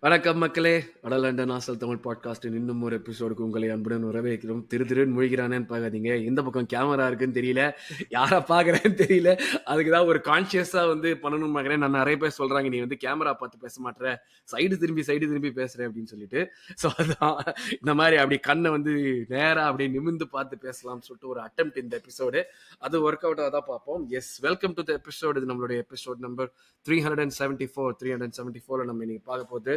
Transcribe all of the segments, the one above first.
வணக்கம் மக்களே. வட லண்டன் ஆசல் தமிழ் பாட்காஸ்டின் இன்னும் ஒரு எபிசோடுக்கு உங்களை அன்புடன் வரவேற்கிறோம். திருன்னு முழிக்கிறானேன்னு பார்க்காதீங்க. எந்த பக்கம் கேமரா இருக்குன்னு தெரியல, யாரை பார்க்குறேன்னு தெரியல. அதுக்கு தான் ஒரு கான்ஷியஸா வந்து பண்ணணும்னு பார்க்குறேன். நான் நிறைய பேர் சொல்றாங்க, நீ வந்து கேமரா பார்த்து பேச மாட்ற, சைடு திரும்பி பேசுற அப்படின்னு சொல்லிட்டு. ஸோ அதான் இந்த மாதிரி அப்படி கண்ணை வந்து நேரா அப்படியே நிமிர்ந்து பார்த்து பேசலாம்னு சொல்லிட்டு ஒரு அட்டெம்ப்ட் இந்த எபிசோடு. அது ஒர்க் அவுட் தான் பார்ப்போம். Yes, welcome to the episode. இது நம்மளுடைய எபிசோட் நம்பர் 374 நம்ம இன்னைக்கு பார்க்க போகுது.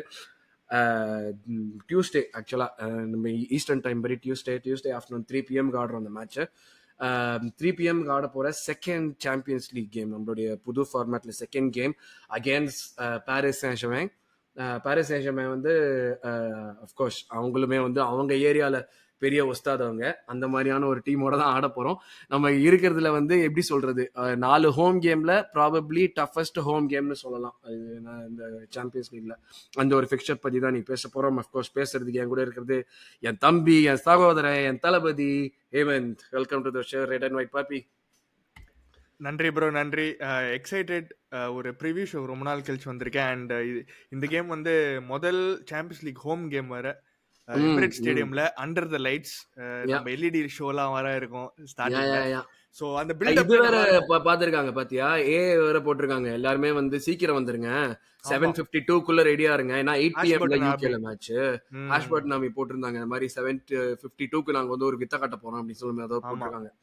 டியூஸ்டே ஆக்சுவலாக நம்ம ஈஸ்டர்ன் டைம் படி டியூஸ்டே ஆஃப்டர்நூன் 3 PM ஆடுறோம் அந்த மேட்ச்சு. 3 PM ஆட போகிற செகண்ட் சாம்பியன்ஸ் லீக் கேம், நம்மளுடைய புது ஃபார்மேட்டில் second game against Paris Saint Germain. Paris Saint Germain வந்து அஃப்கோர்ஸ் அவங்களுமே வந்து அவங்க ஏரியாவில் பெரிய ஒஸ்தாதவங்க. அந்த மாதிரியான ஒரு டீமோட தான் ஆட போகிறோம். நம்ம இருக்கிறதுல வந்து எப்படி சொல்கிறது, 4 ஹோம் கேமில் ப்ராபப்ளி டஃபஸ்ட் ஹோம் கேம்னு சொல்லலாம் இந்த சாம்பியன்ஸ் லீக்ல. அந்த ஒரு ஃபிக்சர் பற்றி தான் நீ பேச போகிறோம். அஃப்கோர்ஸ் பேசுறதுக்கு என் கூட இருக்கிறது என் தம்பி, என் சகோதரன், என் தளபதி Hemanth. Welcome to the show red and white poppy. நன்றி ப்ரோ, நன்றி. எக்ஸைட்டட். ஒரு ப்ரிவியூ ஷோ ரொம்ப நாள் கழிச்சு வந்திருக்கேன். அண்ட் இந்த கேம் வந்து முதல் சாம்பியன்ஸ் லீக் ஹோம் கேம் வர எமிரேட்ஸ் ஸ்டேடியம்ல அண்டர் த லைட்ஸ் நம்ம எல்இடி ஷோலாம் வர இருக்கும் ஸ்டார்டிங்ல. சோ அந்த பில்ட் இது வேற பாத்துருக்காங்க பாத்தியா, வேற போட்டிருக்காங்க. எல்லாருமே வந்து சீக்கிரம் வந்துருங்க, 7:52 ரெடியா இருங்க, ஏன்னா 8 PM யூகேல மேட்ச். ஆஷ்பர்டன் நாமி போட்டிருந்தாங்க இந்த மாதிரி 7:52 நாங்க வந்து ஒரு வித்த கட்ட போறோம் அப்படின்னு சொல்லி ஏதோ போட்டிருக்காங்க.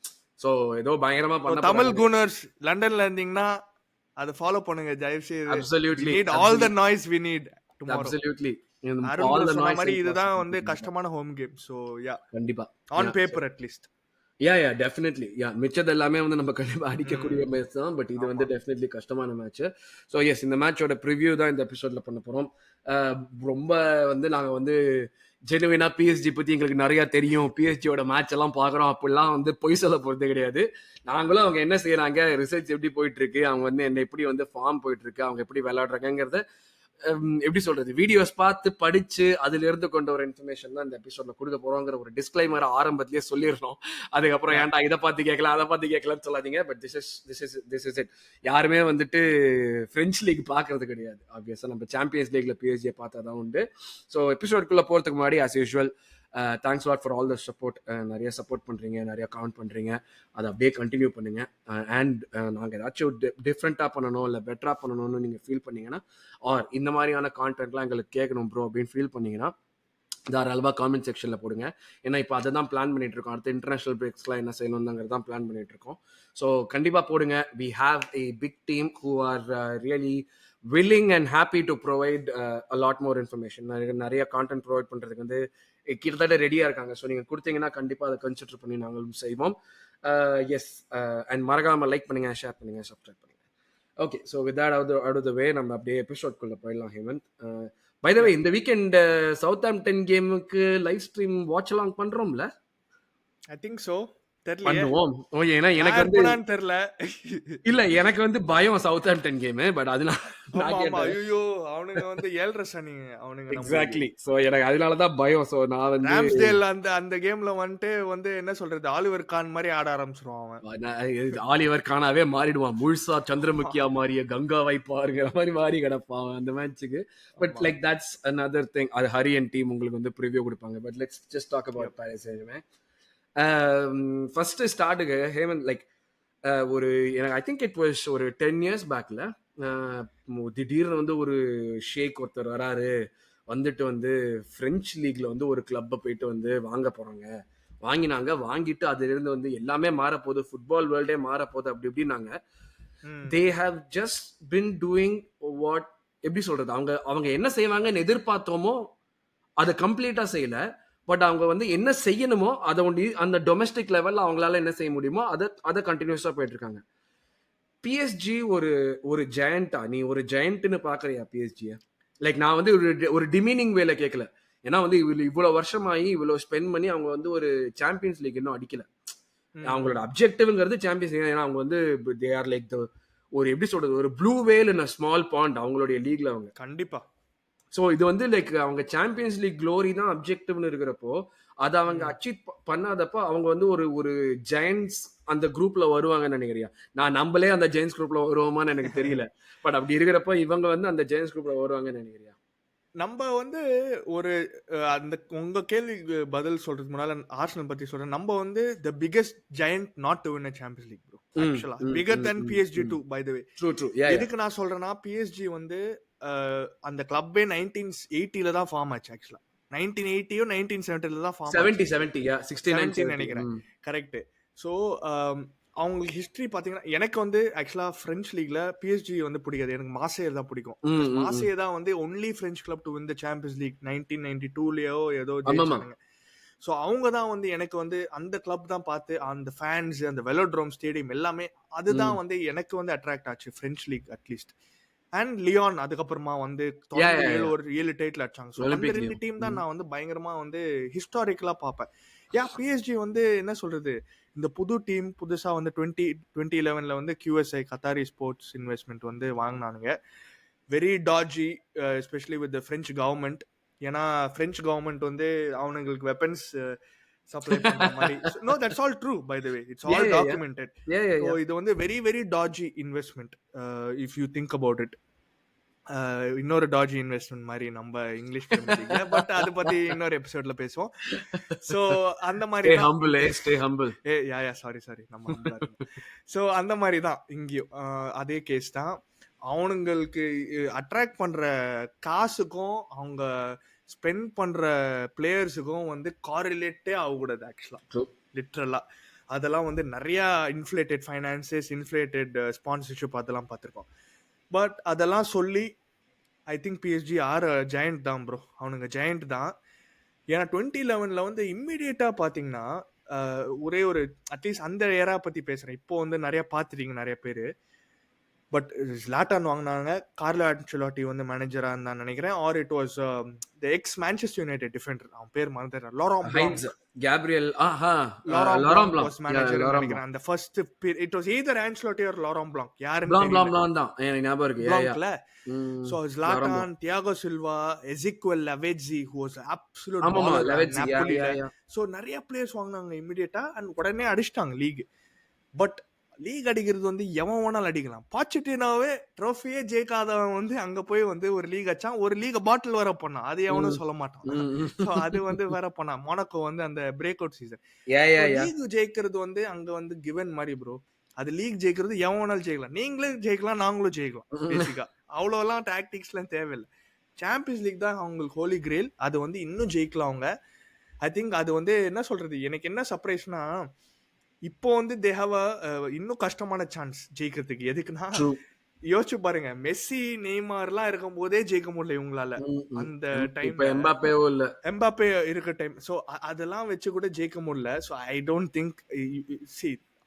சோ ஏதோ பயங்கரமா பண்ண தமிழ் கூனர்ஸ் லண்டன்ல இருந்தீங்கன்னா அதை ஃபாலோ பண்ணுங்க தயவு செய்து. Absolutely, all the noise we need tomorrow. Absolutely. சொன்ன மாதிரி இதுதான் வந்து கஷ்டமான ஹோம் கேம். சோ யா, கண்டிப்பா on paper at least. Yeah definitely. மிச்சது எல்லாமே வந்து நம்ம கண்டிப்பா அடிக்கக்கூடிய மேட்ச் தான். பட் இது வந்து டெஃபினெட்லி கஷ்டமான மேட்ச். ஸோ எஸ், இந்த மேட்சோட ப்ரிவியூ தான் இந்த எபிசோட்ல பண்ண போறோம். ரொம்ப வந்து நாங்கள் வந்து ஜெனுவினா பிஎஸ்ஜி பத்தி எங்களுக்கு நிறைய தெரியும், பிஎஸ்ஜியோட மேட்ச் எல்லாம் பார்க்குறோம் அப்படிலாம் வந்து பொய் சொல்ல போகிறது கிடையாது. நாங்களும் அவங்க என்ன செய்யறாங்க, ரிசர்ச் எப்படி போயிட்டு இருக்கு, அவங்க வந்து என்ன எப்படி வந்து ஃபார்ம் போயிட்டு இருக்கு, அவங்க எப்படி விளையாடுறாங்கிறத எப்படி சொல்றது, வீடியோஸ் பார்த்து படிச்சு அதுல இருந்து கொண்ட ஒரு இன்ஃபர்மேஷன் தான் இந்த எபிசோட்ல கொடுக்க போறோங்கிற ஒரு டிஸ்க்ளைமர் ஆரம்பத்திலேயே சொல்லிடணும். அதுக்கப்புறம் ஏன்டா இதை பார்த்து கேட்கலாம் அதை பார்த்து கேட்கலாம்னு சொல்லாதீங்க. But this is it. யாருமே வந்துட்டு பிரெஞ்சு லீக் பாக்குறது கிடையாது. ஆப்வியஸா நம்ம சாம்பியன்ஸ் லீக்ல பிஎஸ்ஜியை பார்த்தா தான் உண்டு. ஸோ எபிசோட்குள்ள போறதுக்கு முன்னாடி as usual thanks lot for all the support. நிறைய சப்போர்ட் பண்ணுறீங்க, நிறைய கமெண்ட் பண்ணுறீங்க, அதை அப்படியே கண்டினியூ பண்ணுங்க. அண்ட் நாங்கள் ஏதாச்சும் டிஃப்ரெண்ட்டாக பண்ணணும் இல்லை பெட்டராக பண்ணணும்னு நீங்கள் ஃபீல் பண்ணீங்கன்னா, ஆர் இந்த மாதிரியான கான்டென்ட்லாம் எங்களுக்கு கேட்கணும் ப்ரோ அப்படின்னு ஃபீல் பண்ணீங்கன்னா தாராளமாக காமெண்ட் செக்ஷனில் போடுங்க. ஏன்னா இப்போ அதை தான் பிளான் பண்ணிட்டு இருக்கோம். அடுத்த இன்டர்நேஷனல் பிரேக்ஸ்லாம் என்ன செய்யணுங்கிறது தான் பிளான் பண்ணிட்டு இருக்கோம். ஸோ கண்டிப்பாக போடுங்க. We have a big team who are really willing and happy to provide a lot more information. நிறைய கான்டென்ட் ப்ரொவைட் பண்ணுறதுக்கு வந்து கிட்டத்தட்ட ரெடியாக இருக்காங்க. ஸோ நீங்கள் கொடுத்தீங்கன்னா கண்டிப்பாக அதை கன்சிடர் பண்ணி நாங்களும் செய்வோம். எஸ், அண்ட் மறக்காமல் லைக் பண்ணுங்கள், ஷேர் பண்ணுங்கள், சப்ஸ்கிரைப் பண்ணுங்கள். Okay, so with that out of the way நம்ம அப்படியே எபிசோட்குள்ளே போயிடலாம். ஹேமந்த், பை த வே இந்த வீக்கெண்ட் சவுத்ஆம்ப்டன் கேமுக்கு லைவ் ஸ்ட்ரீம் வாட்ச் எல்லாம் பண்றோம்ல? I think so. பண்ணுவோம். ஓகே, ஏன்னா எனக்கு வந்து தெரியல. இல்ல, எனக்கு வந்து பயம் சவுத்ஆம்ப்டன் கேம். பட் அதனால ஐயோ அவனுங்க வந்து 7:30 சனி அவனுங்க. எக்ஸாக்ட்லி. சோ எனக்கு அதனால தான் பயம். சோ நான் வந்து ராம்ஸ்டேல் அந்த கேம்ல வந்து என்ன சொல்றது, ஆலிவர் கான் மாதிரி ஆட ஆரம்பிச்சிருவான் அவன். ஆலிவர் கானாவே மாறிடுவான். முழுசா சந்திரமுகியா மாறிய கங்காவை பாருங்கிற மாதிரி மாறி கிடப்பான் அந்த மேட்சுக்கு. But like that's another thing. அது ஹரி அண்ட் டீம் உங்களுக்கு வந்து ப்ரிவியூ கொடுப்பாங்க. But let's just talk about Paris Saint Germain. First ஸ்டார்ட்டுக்கு ஹேமந்த், லைக் ஒரு எனக்கு ஐ திங்க் இட் வாஸ் ஒரு 10 years பேக்ல திடீர்னு வந்து ஒரு ஷேக் ஒருத்தர் வராரு, வந்துட்டு வந்து பிரெஞ்சு லீக்ல வந்து ஒரு கிளப்பை போயிட்டு வந்து வாங்க போறாங்க, வாங்கிட்டு அதுல இருந்து வந்து எல்லாமே மாறப்போகுது, ஃபுட்பால் வேர்ல்டே மாறப்போகுது அப்படி இப்படின்னாங்க. They have just been doing what, எப்படி சொல்றது, அவங்க என்ன செய்வாங்கன்னு எதிர்பார்த்தோமோ அதை கம்ப்ளீட்டா செய்யல. பட் அவங்க வந்து என்ன செய்யணுமோ அதை ஒண்டி அந்த டொமஸ்டிக் லெவல்ல அவங்களால என்ன செய்ய முடியுமோ அதை கண்டினியூஸா போயிட்டு இருக்காங்க. பிஎஸ்ஜி ஒரு ஜெயண்டா? நீ ஒரு ஜெயண்ட்னு பாக்குறியா பிஎஸ்ஜியை? லைக் நான் வந்து ஒரு டிமீனிங் வேல கேட்கல. ஏன்னா வந்து இவ்வளவு வருஷமாயி இவ்வளவு ஸ்பெண்ட் பண்ணி அவங்க வந்து ஒரு சாம்பியன்ஸ் லீக் இன்னும் அடிக்கல. அவங்களோட அப்ஜெக்டிவ்ங்கிறது சாம்பியன்ஸ் லீக். ஏன்னா அவங்க வந்து தே ஆர் லைக் ஒரு எப்படி சொல்றது, ஒரு blue whale in a small bond அவங்களுடைய லீக்ல அவங்க. கண்டிப்பா. ஸோ இது வந்து லைக் அவங்க சாம்பியன்ஸ் லீக் க்ளோரி தான் அப்ஜெக்டிவ்னு இருக்கிறப்போ அதை அவங்க அச்சீவ் பண்ணாதப்போ அவங்க வந்து ஒரு ஜெயண்ட்ஸ் அந்த குரூப்ல வருவாங்கன்னு நினைக்கிறியா? நான் நம்மளே அந்த ஜெயண்ட்ஸ் குரூப்ல வருவோமான்னு எனக்கு தெரியல. பட் அப்படி இருக்கிறப்ப இவங்க வந்து அந்த ஜெயண்ட்ஸ் குரூப்ல வருவாங்கன்னு நினைக்கிறியா? நம்ம வந்து ஒரு அந்த உங்க கேள்விக்கு பதில் சொல்றதுக்கு முன்னால ஆர்சனல் பத்தி சொல்றேன். நம்ம வந்து the biggest giant not to win a Champions League bro. ஆக்சுவலா bigger than PSG too by the way. எதுக்கு நான் சொல்றேன்னா பிஎஸ்ஜி வந்து அந்த கிளப்பே 1980ல தான் ஃபார்ம் ஆச்சு ஆக்சுவலா. 1980 1970ல தான் ஃபார்ம் ஆச்சு. 70 நினைக்கிறேன். கரெக்ட். ஸோ அவங்களுக்கு ஹிஸ்டரி பாத்தீங்கன்னா எனக்கு வந்து ஆக்சுவலா பிரெஞ்சு லீக்ல பிஎஸ்ஜி வந்து பிடிக்காது. எனக்கு மாசேர் தான் பிடிக்கும். மாசேர் தான் வந்து only French club to win the Champions League 1992லயோ ஏதோ ஜெயிச்சாங்க. ஸோ அவங்க தான் வந்து எனக்கு வந்து அந்த கிளப் தான் பார்த்து அந்த ஃபேன்ஸ் அந்த வெலோட்ரோம் ஸ்டேடியம் எல்லாமே அதுதான் வந்து எனக்கு வந்து அட்ராக்ட் ஆச்சு French league at least. And Lyon அதுக்கப்புறமா வந்து ஒரு 7 டைட்டில் அடிச்சாங்க. ஸோ அந்த 2 டீம் தான் நான் வந்து பயங்கரமா வந்து ஹிஸ்டாரிக்கலா பார்ப்பேன். பிஎஸ்ஜி வந்து என்ன சொல்றது, இந்த புது டீம் புதுசா வந்து 2011ல வந்து QSI கத்தாரி ஸ்போர்ட்ஸ் இன்வெஸ்ட்மெண்ட் வந்து வாங்கினானுங்க. Very dodgy especially with the French government. ஏன்னா பிரெஞ்சு கவர்மெண்ட் வந்து அவனுங்களுக்கு வெப்பன்ஸ் சப்ளை பண்ற மாதிரி. No that's all true by the way. It's all documented. So இது வந்து very very dodgy investment if you think about it. இன்னொரு dodgy investment மாதிரி நம்ம இங்கிலீஷ் பட் அதை பத்தி இன்னொரு எபிசோட்ல பேசுவோம். சோ அந்த மாதிரி சாரி நம்ம சோ அந்த மாதிரி தான் இங்கேயும் அதே கேஸ் தான். அவனுங்களுக்கு அட்ராக்ட் பண்ற காசுக்கும் அவங்க ஸ்பெண்ட் பண்ற பிளேயர்ஸுக்கும் வந்து காரிலேட்டே ஆகக்கூடாது ஆக்சுவலா. லிட்ரலா அதெல்லாம் வந்து நிறைய இன்ஃப்ளேட்டட் ஃபைனான்சஸ், இன்ஃப்ளேட்டட் ஸ்பான்சர்ஷிப் அதெல்லாம் பார்த்துருக்கோம். பட் அதெல்லாம் சொல்லி I think PSG are giant தான் ப்ரோ. அவனுங்க ஜெயண்ட் தான். ஏன்னா 2011ல வந்து இம்மிடியட்டா பாத்தீங்கன்னா ஒரே ஒரு அட்லீஸ்ட் அந்த ஏரா பத்தி பேசுறேன். இப்போ வந்து நிறைய பாத்துட்டீங்க நிறைய பேரு. பட் லாட்டான் வாங்கினாங்க. கார்லோ ஆன்செலோட்டி வந்து மேனேஜரா இருந்தான்னு நினைக்கிறேன். Or it was the ex Manchester United defender, அவன் பேர் மறந்துட்டேன். Laurent Blanc. Gabriel Laurent Blanc was manager நினைக்கிறேன். அந்த first it was either Ancelotti or Laurent Blanc. யாருன்னு தெரியல. Blanc தான் எனக்கு ஞாபகம் இருக்கு. Blancல. So Zlatan, Thiago Silva, Ezequiel Lavezzi who was absolute Napoli. So நிறைய பிளேயர்ஸ் வாங்குனாங்க இமிடியேட்டா அண்ட் உடனே அடிச்சிட்டாங்க லீக். பட் லீக் அடிக்கிறது வந்து எவன் வேணாலும் அடிக்கலாம். பாச்சிட்டினாவே ட்ரோஃபியே ஜெயிக்காதவன் வந்து அங்க போய் வந்து ஒரு லீக் அடிச்சான். ஒரு லீக் பாட்டில் வர பண்ணான். அது எவனும் சொல்ல மாட்டான். அது வந்து வேற பண்ணான். மொனாக்கோ வந்து அந்த பிரேக் அவுட் சீசன். லீக் ஜெயிக்கிறது வந்து அங்க வந்து கிவன் மாதிரி ப்ரோ. அது லீக் ஜெயிக்கிறது எவன் வேணாலும் ஜெயிக்கலாம். நீங்களே ஜெயிக்கலாம், நாங்களும் ஜெயிக்கலாம். பேசிக்கா அவ்வளோலாம் டாக்டிக்ஸ் எல்லாம் தேவையில்லை. சாம்பியன்ஸ் லீக் தான் அவங்களுக்கு ஹோலி கிரேல். அது வந்து இன்னும் ஜெயிக்கலாம் அவங்க. ஐ திங்க் அது வந்து என்ன சொல்றது, எனக்கு என்ன சர்ப்ரைஸ்னா இப்போ வந்து தே ஹேவ் இன்னும் கஷ்டமான சான்ஸ் ஜெயிக்கிறதுக்கு. எதுக்குன்னா யோசிச்சு பாருங்க, மெஸ்ஸி நெய்மார்லாம் இருக்கும் போதே ஜெயிக்க முடியல இவங்களால. அந்த டைம் எம்பாப்பே இருக்க டைம். ஸோ அதெல்லாம் வச்சு கூட ஜெயிக்க முடியல. So I don't think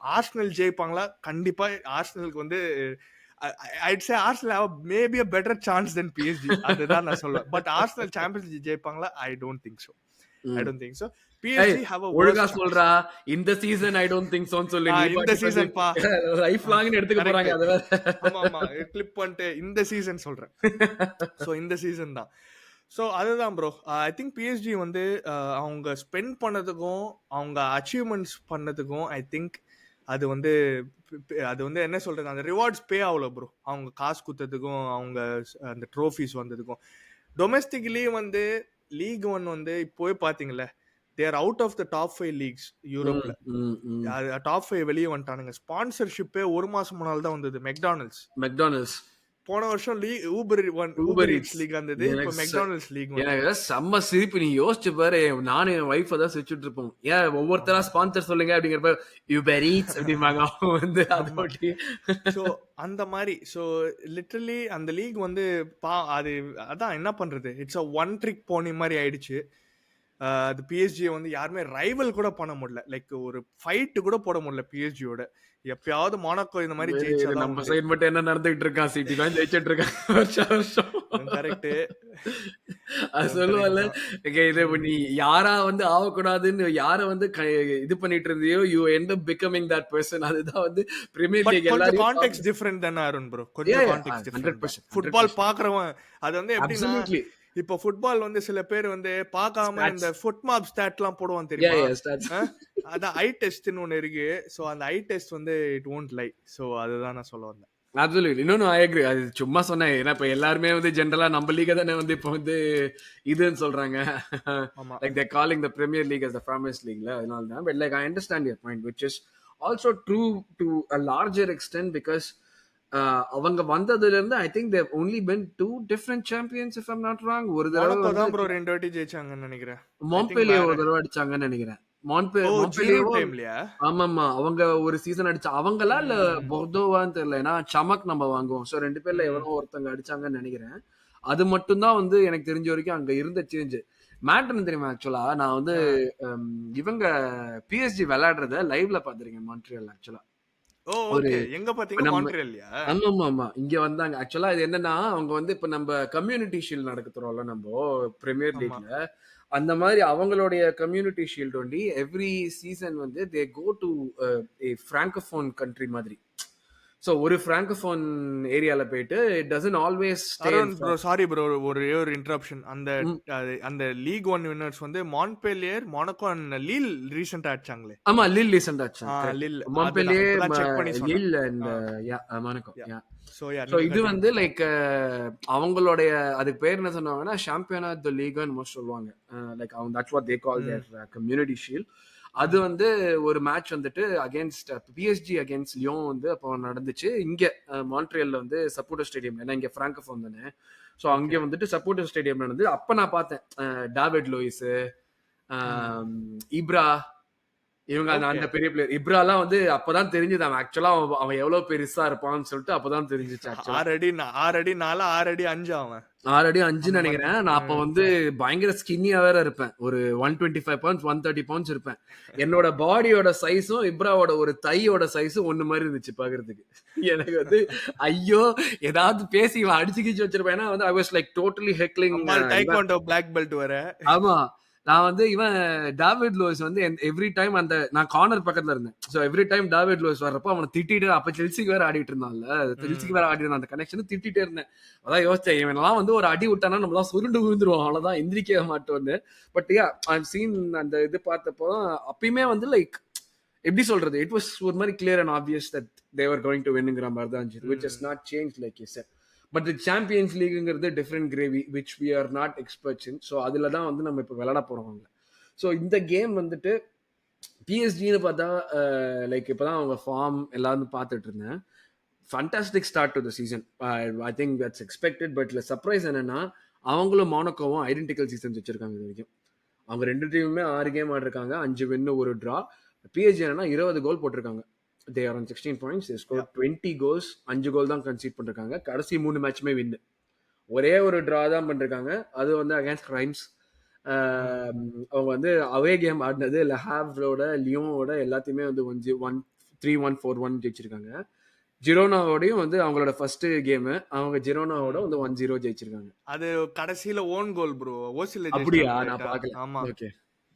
Arsenal ஜெயிப்பாங்களா? கண்டிப்பா ஆர்சனலுக்கு வந்து I'd say Arsenal have maybe a better chance than PSG. அதுதான் நான் சொல்லுவேன். பட் ஆர்சனல் சாம்பியன்ஸ் லீக் ஜெயிப்பாங்களா? I don't think so. PSG have a ஒழுங்கா சொல்றா இந்த season I don't think so னு சொல்லி இந்த சீசன் பா லைஃப் லாங் எடுத்துக்க போறாங்க. அது ஆமா கிளிப் பண்ணிட்டு இந்த சீசன் சொல்றேன். சோ இந்த சீசன் தான். ஸோ அதுதான் ப்ரோ. ஐ திங்க் பிஎஸ்ஜி வந்து அவங்க ஸ்பெண்ட் பண்ணதுக்கும் அவங்க அச்சீவ்மெண்ட்ஸ் பண்ணதுக்கும் ஐ திங்க் அது வந்து என்ன சொல்றது, அந்த ரிவார்ட்ஸ் பே ஆகல ப்ரோ. அவங்க காசு குத்ததுக்கும் அவங்க அந்த ட்ரோஃபிஸ் வந்ததுக்கும். டொமெஸ்டிக்லி வந்து லீக் 1 வந்து இப்போவே பாத்தீங்களா, they are out of the top 5 leagues யூரோப்ல. Top 5 வெளியே வந்துட்டானுங்க. ஸ்பான்சர்ஷிப்பே ஒரு மாசம் முன்னால தான் வந்தது. மெக்டானல்ட்ஸ் போன வருஷம் ஊபர் ஈட்ஸ் லீக் வந்தது. இப்போ மெக்டானல்ட்ஸ் லீக் எனக்கு செம்ம சிரிப்பு. நீ யோசிச்சு பாரு, நானும் என் வைஃப் தான் சிரிச்சுட்டு இருப்போம். ஏன் ஒவ்வொருத்தரா ஸ்பான்சர் சொல்லுங்க அப்படிங்கிறப்ப ஊபர் ஈட்ஸ் அப்படிம்பாங்க அவங்க வந்து. ஸோ அந்த மாதிரி. ஸோ லிட்டரலி அந்த லீக் வந்து அது அதான் என்ன பண்றது, it's a one trick pony மாதிரி ஆயிடுச்சு. அது பிஎஸ்ஜி வந்து யாருமே ரைவல் கூட பண்ண முடியல. லைக் ஒரு ஃபைட் கூட போட முடியல பிஎஸ்ஜியோட. எப்பயாவது மொனாக்கோ இந்த மாதிரி ஜெயிச்சா நம்ம சைடு மட்டும் என்ன நடந்துகிட்டு இருக்கான், சிட்டி தான் ஜெயிச்சிட்டு இருக்கான் வருஷம். கரெக்ட். அது சொல்லுவாங்கல்ல, இது நீ யாரா வந்து ஆகக்கூடாதுன்னு யார வந்து இது பண்ணிட்டு இருந்தியோ you end up becoming that person. அதுதான் வந்து பிரீமியர் லீக். எல்லாரும் கான்டெக்ஸ்ட் டிஃபரண்ட் தான அருண் ப்ரோ. கொஞ்சம் கான்டெக்ஸ்ட் டிஃபரண்ட். 100% ஃபுட்பால் பாக்குறவன் அது வந்து எப்படின்னா, இப்போ ஃபுட்பால் வந்து சில பேர் வந்து பார்க்காம இந்த ஃபுட்மாப் ஸ்டாட்லாம் போடுவான் தெரியுமா? அதான் ஐ டெஸ்ட்னு ஒன்று இருக்கு. ஸோ அந்த ஐ டெஸ்ட் வந்து இட் ஒன்ட் லை. ஸோ அதுதான் நான் சொல்ல வந்தேன். அப்சல்யூட்லி. இன்னொன்னு ஐ அக்ரி. அது சும்மா சொன்னேன். ஏன்னா இப்ப எல்லாருமே வந்து ஜெனரலா நம்ம லீக தானே வந்து இப்போ வந்து இதுன்னு சொல்றாங்க. ஆமா. Like they calling the Premier League as the famous லீக்ல. அதனால தான். But like I understand your point which is also true to a larger extent because அவங்க வந்ததுல இருந்து I think they've only been 2 different champions if I'm not wrong. ஒரு தடவை Monaco வந்து தான் ப்ரோ 2 வாட்டி ஜெயிச்சாங்கன்னு நினைக்கிறேன். ஐ திங்க் மாம்பேலியே வேற. ஒரு தடவை அடிச்சாங்கன்னு நினைக்கிறேன். ஓ, ஜிரூட் மாம்பேலியேவோ டைம்லயா? ஆமாமா. அவங்க ஒரு சீசன் அடிச்சா அவங்களா இல்ல ம். பொர்தோவான்னு தெரியல. ஏன்னா சமக் நம்ம வாங்குவோம். ஸோ 2 பேர்ல ம். எவனோ ஒருத்தங்க அடிச்சாங்கன்னு நினைக்கிறேன். அது மட்டும் தான் வந்து எனக்கு தெரிஞ்ச வரைக்கும் அங்க இருந்த சேஞ்ச். மேட்டர் என்ன தெரியுமா ஆக்சுவலா? நான் வந்து ஆ. இவங்க பிஎஸ்ஜி விளையாடுறத லைவ்ல பார்த்திருக்கேன் மான்ட்ரியல் ஆக்சுவலா. ஓ, ஒரு ஓகே. எங்க இப்ப பாத்தீங்க? நம்ம மான்ட்ரியல்லையா? ஆமாமாமா. இங்க வந்தாங்க. ஆக்சுவலா இது என்னன்னா, அவங்க வந்து இப்ப நம்ம கம்யூனிட்டி ஷீல்ட் நடத்துறோம்ல நம்போ பிரீமியர் ஆமா. லீக்ல. அந்த மாரி அவங்களுடைய கம்யூனிட்டி ஷீல்ட் ஒண்டி எவ்ரி சீசன் வந்து தே கோ டூ எ பிராங்கோஃபோன் கண்ட்ரி மாதிரி. சோ ஒரு பிராங்கோஃபோன் ஏரியால போயிட்டு it doesn't always stay in Arun bro, sorry bro, ஒரே ஒரு இன்டரப்ஷன். அந்த ம். அந்த லீக் 1 வின்னர்ஸ் வந்து மான்ட்பெலியர், மொனாக்கோ அண்ட் லீல் ரீசென்ட்டா அடிச்சாங்களே. ஆமா, லில் ரீசென்ட்டா அடிச்சாங்க. கரெக்ட். லில். அதுதான். மாம்பெல்லியே, இப்பதான் செக் பண்ணி சொன்னேன். Lille and ah, Monaco. Yeah. Yeah. So yeah, so நீங்க இது கன்டின்யூ வந்து பண்ணுங்க. லைக் அவங்களுடைய அதுக்கு பேர் என்ன சொன்னாங்கன்னா சாம்பியன் ஆஃப் த லீக்னு மோஸ்ட் சொல்லுவாங்க. லைக் அவங்க தட்ஸ் வாட் தே கால் ம். தேர் கம்யூனிட்டி ஷீல்ட். அது ம். வந்து ஒரு மேட்ச் வந்துட்டு அகைன்ஸ்ட் பிஎஸ்ஜி அகைன்ஸ்ட் லியோன் வந்து அப்போ நடந்துச்சு. இங்க மான்ட்ரியல்ல வந்து சப்போர்ட்டர் ஸ்டேடியம். ஏன்னா இங்க பிராங்கோஃபோன் தானே. சோ அங்க ஓகே. வந்துட்டு சப்போர்ட்டர் ஸ்டேடியம் நடந்து அப்ப நான் பார்த்தேன். டேவிட் லூயிஸ், ம். இப்ரா இவங்க அந்த ஓகே. அந்த பெரிய பிளேயர். இப்ராலாம் வந்து அப்பதான் தெரிஞ்சது அவன் ஆக்சுவலா அவன் எவ்வளவு பெருசா இருப்பான்னு சொல்லிட்டு அப்பதான் தெரிஞ்சுச்சு ஆக்சுவலா. 6 அடி 6 அடி 4, 6 அடி 5 அவன். 6 அடி அந்த 5ன்னு மாரி நினைக்கிறேன். தான். நான் அப்ப வந்து பயங்கர ஸ்கின்னியா வேற இருப்பேன். ஒரு 125 பவுண்ட்ஸ், 130 பவுண்ட்ஸ் இருப்பேன். என்னோட பாடியோட சைஸும் இப்ராவோட ஒரு தையோட சைஸும் ஒண்ணு மாதிரி இருந்துச்சு பாக்குறதுக்கு. எனக்கு வந்து ஐயோ ஏதாவது பேசி இவன் அடிச்சு கிச்சு வச்சிருப்பேன். ஏன்னா வந்து ஐ வாஸ் லைக் டோட்டலி ஹெக்லிங் நம்மால் இவன். டைக்வாண்டோ பிளாக் பெல்ட் வேற. ஆமா. நான் வந்து இவன் டேவிட் லூயிஸ் வந்து எவ்ரி டைம் அந்த நான் கார்னர் பக்கத்துல இருந்தேன். So every time David Lewis வர்றப்போ அவன திட்டிட்டு அப்ப செல்சிக்கு வேற ஆடிட்டு இருந்தான்ல. செல்சிக்கு ம். வேற ஆடிட்டு இருந்தான். அந்த கனெக்ஷன் திட்டிட்டே இருந்தேன். அதான் யோசிச்சேன் இவனெல்லாம் வந்து ஒரு அடி விட்டானா நம்மலாம் சுருண்டு விழுந்துருவோம். அவ்வளவுதான் எந்திரிக்கவே மாட்டோம்னு. பட் யா ஐ சீன் அந்த இது பார்த்தப்போ அப்பயுமே வந்து லைக் எப்படி சொல்றது? இட் வாஸ் ஒரு மாதிரி clear and obvious that they were going to வின்ங்கிற மாதிரி தான் இருந்துச்சு. Which has hmm. Not change like you said. But Champions லீக்ங்கிறது different gravy which we are not experts in. So அதில் தான் வந்து நம்ம இப்போ விளையாட போறோம். ஸோ இந்த கேம் வந்துட்டு பிஎஸ்ஜின்னு பார்த்தா லைக் இப்போதான் அவங்க ஃபார்ம் எல்லாரும் பார்த்துட்டு இருந்தேன். Fantastic start to the season. I think that's expected. But இல்லை சர்ப்ரைஸ் என்னன்னா அவங்களும் மோனோக்கோவும் ஐடென்டிக்கல் சீசன்ஸ் வச்சிருக்காங்க இது வரைக்கும். அவங்க 2 டீமுமே 6 கேம் ஆடிருக்காங்க. 5 வின்னு, 1 டிரா. பிஎஸ்ஜி என்னன்னா 20 கோல் போட்டிருக்காங்க. They are on 16 points. They score yeah. 20 goals. 5 கோல் தான் கன்சீட் பண்ணிருக்காங்க. கடைசி 3 மேட்சுமே வின்னு. ஒரே ஒரு டிரா தான் பண்ணிருக்காங்க. அது வந்து அகைன்ஸ்ட் ரைம்ஸ். ம். அவங்க வந்து அவே கேம் ஆடினது Le Havreோட லியோனோட எல்லாத்தையுமே வந்து 3-1 4-1 ஜெயிச்சிருக்காங்க. ஜிரோனாவோடையும் வந்து அவங்களோட ஃபர்ஸ்ட் கேம் அவங்க ஜிரோனாவோட ம். வந்து 1-0 ஜெயிச்சிருக்காங்க. அது கடைசியில ஓன் கோல் ப்ரோ. ஓசில அப்படியா? ஜெயிச்சிட்டானுங்க நான் லைட்டா. பார்க்கல. ஆமா. ஓகே.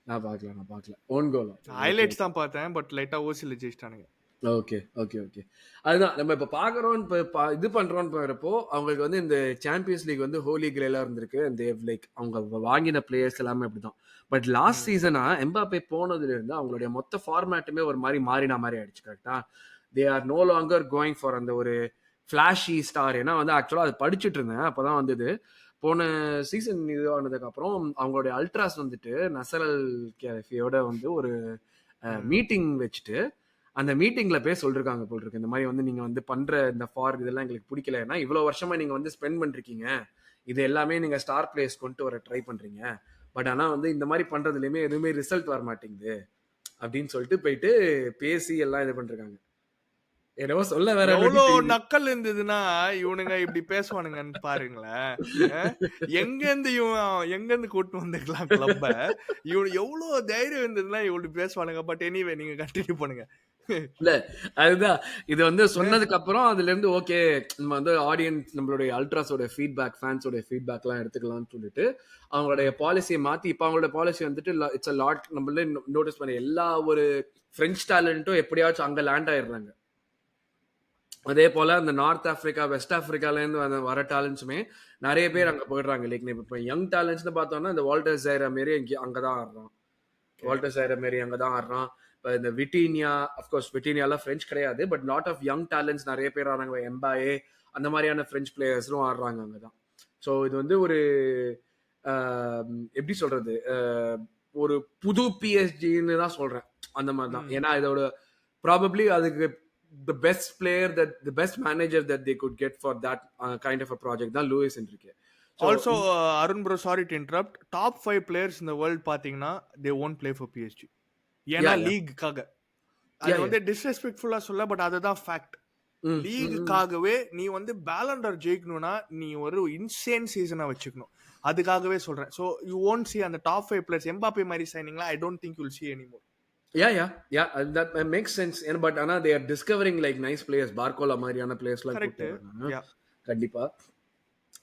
நான் பார்க்கல. Own goal. ஓகே. ஹைலைட்ஸ் தான் பார்த்தேன். பட் லைட்டா ஓசில ஜெயிச்சிட்டானுங்க. ஓகே. அதுதான் நம்ம இப்ப பாக்குறோம். இப்ப இது பண்றோம்னு பாக்குறப்போ அவங்களுக்கு வந்து இந்த சாம்பியன்ஸ் லீக் வந்து ஹோலி கிரேலா இருந்திருக்கு. அந்த லைக் அவங்க வாங்கின பிளேயர்ஸ் எல்லாமே அப்படிதான். பட் லாஸ்ட் ம். சீசனா எம்பாப்பே போனதுல இருந்து அவங்களுடைய மொத்த ஃபார்மேட்டுமே ஒரு மாதிரி மாறின மாதிரி ஆயிடுச்சு. கரெக்டா? They are no longer going for அந்த ஒரு ஃபிளாஷி ஸ்டார். ஏன்னா வந்து ஆக்சுவலா அது படிச்சுட்டு இருந்தேன். அப்பதான் வந்தது. போன சீசன் இது ஆனதுக்கு அப்புறம் அவங்களுடைய அல்ட்ராஸ் வந்துட்டு நசரல் கேஃபியோட வந்து ஒரு ம். மீட்டிங் வச்சுட்டு அந்த மீட்டிங்ல போய் சொல்லிருக்காங்க போல் இருக்கு. இந்த மாதிரி வந்து நீங்க வந்து பண்ற இந்த ஃபார் இதெல்லாம் எங்களுக்கு பிடிக்கல. ஏன்னா இவ்வளவு வருஷமா நீங்க வந்து ஸ்பெண்ட் பண்ணிருக்கீங்க. இது எல்லாமே நீங்க ஸ்டார் பிளேயர்ஸ் கொண்டு வர ட்ரை பண்றீங்க. பட் ஆனா வந்து இந்த மாதிரி பண்றதுலயுமே எதுவுமே ரிசல்ட் வர மாட்டேங்குது அப்படின்னு சொல்லிட்டு போயிட்டு பேசி எல்லாம் இது பண்றாங்க. என்னவோ சொல்ல வேற எவ்வளோ தெரியுது. நக்கல் இருந்ததுன்னா, இவனுங்க இப்படி பேசுவானுங்கன்னு பாருங்களேன். அ எங்கேருந்து எங்கேருந்து கூட்டிட்டு வந்துருக்கலாம் கிளப்ப. இவனுக்கு எவ்வளோ தைரியம் இருந்ததுன்னா இப்படி பேசுவானுங்க. பட் எனிவே நீங்க கன்டின்யூ பண்ணுங்க. இல்ல அதுதான் இது வந்து அ சொன்னதுக்கு அப்புறம் அதுல இருந்து ஓகே நம்ம வந்து ஆடியன்ஸ் நம்மளுடைய அல்ட்ராஸோட ஃபீட்பேக் ஃபேன்ஸோட ஃபீட்பேக் எல்லாம் எடுத்துக்கலாம்னு சொல்லிட்டு அவங்களுடைய ம். பாலிசியை மாத்தி இப்ப அவங்களோட பாலிசி வந்துட்டு இட்ஸ் அ லாட் நம்மளே நோட்டீஸ் பண்ண எல்லா ஒரு பிரெஞ்சு டேலண்ட்டும் எப்படியாச்சும் அங்க லேண்ட் ஆயிடுறாங்க. அதே போல அந்த நார்த் ஆப்பிரிக்கா வெஸ்ட் ஆப்பிரிக்கால இருந்து வர டேலண்ட்ஸுமே நிறைய பேர் ம். அங்க போயிடுறாங்க. லைக் இப்ப யங் டேலண்ட்ஸ்னு பார்த்தோம்னா இந்த வால்டர் ஜைரா மாரி அங்கதான் ஆடுறான். ஓகே. வால்டர் சைர மாரி அங்கதான் ஆடுறான். இந்த விட்டீனியா, அஃப்கோர்ஸ் விட்டீனியாலாம் ஃப்ரெஞ்ச் கிடையாது, but lot of young talents நிறைய பேர் ஆடுறாங்க. எம்பாயே அந்த மாதிரியான ஃப்ரெஞ்ச் பிளேயர்ஸும் ஆடுறாங்க அங்கதான். ஸோ இது வந்து ஒரு எப்படி சொல்றது, ஒரு புது பிஎஸ்ஜின்னு தான் சொல்றேன். அந்த மாதிரி தான். ஏன்னா இதோட ப்ராபப்ளி அதுக்கு the best player that the best manager that they could get for that kind of a project தான் Luis Enrique. Also Arun bro, sorry to interrupt, top 5 players இந்த வேர்ல்ட் பாத்தீங்கன்னா they won't play for PSG. ஏன்னா லீக்குக்காக. அது வந்து டிஸ்ரெஸ்பெக்ட்ஃபுல்லா சொல்ல, but அதுதான் fact. லீகுக்காகவே நீ வந்து பேலண்டர் ஜெயிக்கணும்னா நீ ஒரு இன்சேன் சீசனா வச்சுக்கணும். அதுக்காகவே சொல்றேன். ஸோ யூ ஓன்ட் சி அந்த டாப் 5 பிளேயர்ஸ் எம்பாப்பே மாதிரி சைனிங்லாம் I don't think you will see anymore. Yeah, that makes sense. But ஆனா they are discovering like nice players, Barcola மாதிரியான பிளேயர்ஸ்லாம் கூப்பிட்டாங்க கண்டிப்பா.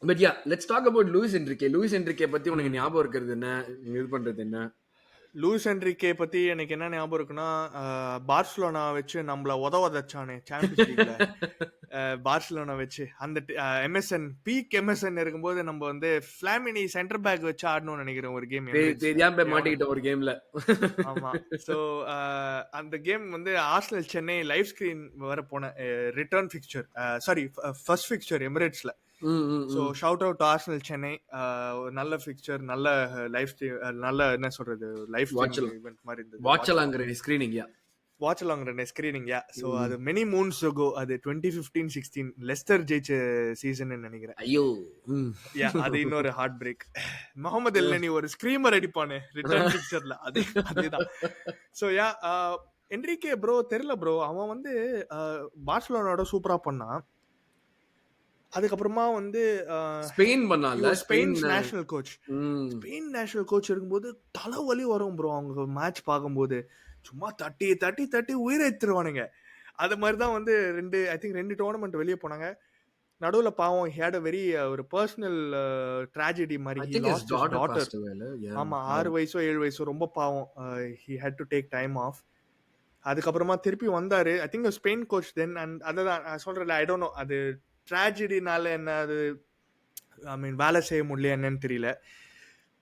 But yeah, let's talk about Luis Enrique. Luis Enrique பத்தி உனக்கு ஞாபகம் இருக்கிறது என்ன, இது பண்றது என்ன? லூயிஸ் என்ரிகே பத்தி எனக்கு என்ன ஞாபகம் இருக்குன்னா, பார்சிலோனா வச்சு நம்மள உதவதச்சானே சாம்பியன்ஸ் லீக்ல. பார்சிலோனா வச்சு அந்த எம்எஸ்என் பீக் எம்எஸ்என் இருக்கும்போது நம்ம வந்து ஃபிளாமினி சென்டர் பேக் வச்சு ஆடணும்னு நினைக்கிறேன் ஒரு கேம். தெரியாம மாட்டிக்கிட்ட ஒரு கேம்ல. ஆமா. சோ அந்த கேம் வந்து ஆர்சனல் சென்னை லைவ் ஸ்கிரீன் வர போன return fixture, sorry first fixture எமிரேட்ஸ்ல. So shout out Arsenal Chennai. நல்ல ஃபிக்சர், நல்ல லைவ் ஸ்ட்ரீம், நல்ல என்ன சொல்றது லைவ் ஸ்ட்ரீம் ஈவென்ட் மாதிரி இருந்தது. வாட்ச் அலாங்கற ஸ்கிரீனிங். வாட்ச் அலாங்கற ஸ்கிரீனிங். சோ அது many moons ago, அது 2015-16 லெஸ்டர் ஜெயிச்ச சீசன் நினைக்கிறேன். ஐயோ. அது இன்னொரு ஹார்ட் பிரேக். முகமது எல்னி ஒரு ஸ்கிரீமர் அடிப்பானே ரிட்டர்ன் ஃபிக்சர்ல, அதுதான். சோ என்ரிகே ப்ரோ தெரியல ப்ரோ, அவன் வந்து பார்சிலோனாவோட சூப்பரா பண்ணான். அதுக்கப்புறமா வந்து ஸ்பெயின் பண்ணால, Spain national coach. Spain national coach இருக்கும்போது தலைவலி வரும் ப்ரோ. அவங்க மேட்ச் பார்க்கும்போது சும்மா தட்டி தட்டி தட்டி உயிரை எடுத்துருவானுங்க. அது மாதிரி தான் வந்து ஐ திங்க் 2 டோர்னமெண்ட் வெளியே போனாங்க. நடுவுல பாவம் ஹேட் அ வெரி ஒரு பர்சனல் ட்ராஜடி மாதிரி. ஆமா, 6 வயசோ 7 வயசோ, ரொம்ப பாவம். He had to take time off. அதுக்கப்புறமா திருப்பி வந்தாரு. I think Spain coach then. And அதான் சொல்றேன், ஐ டோன்ட் நோ அது ட்ராஜடினால என்ன, அது ஐ மீன் வேலை செய்ய முடியல என்னன்னு தெரியல.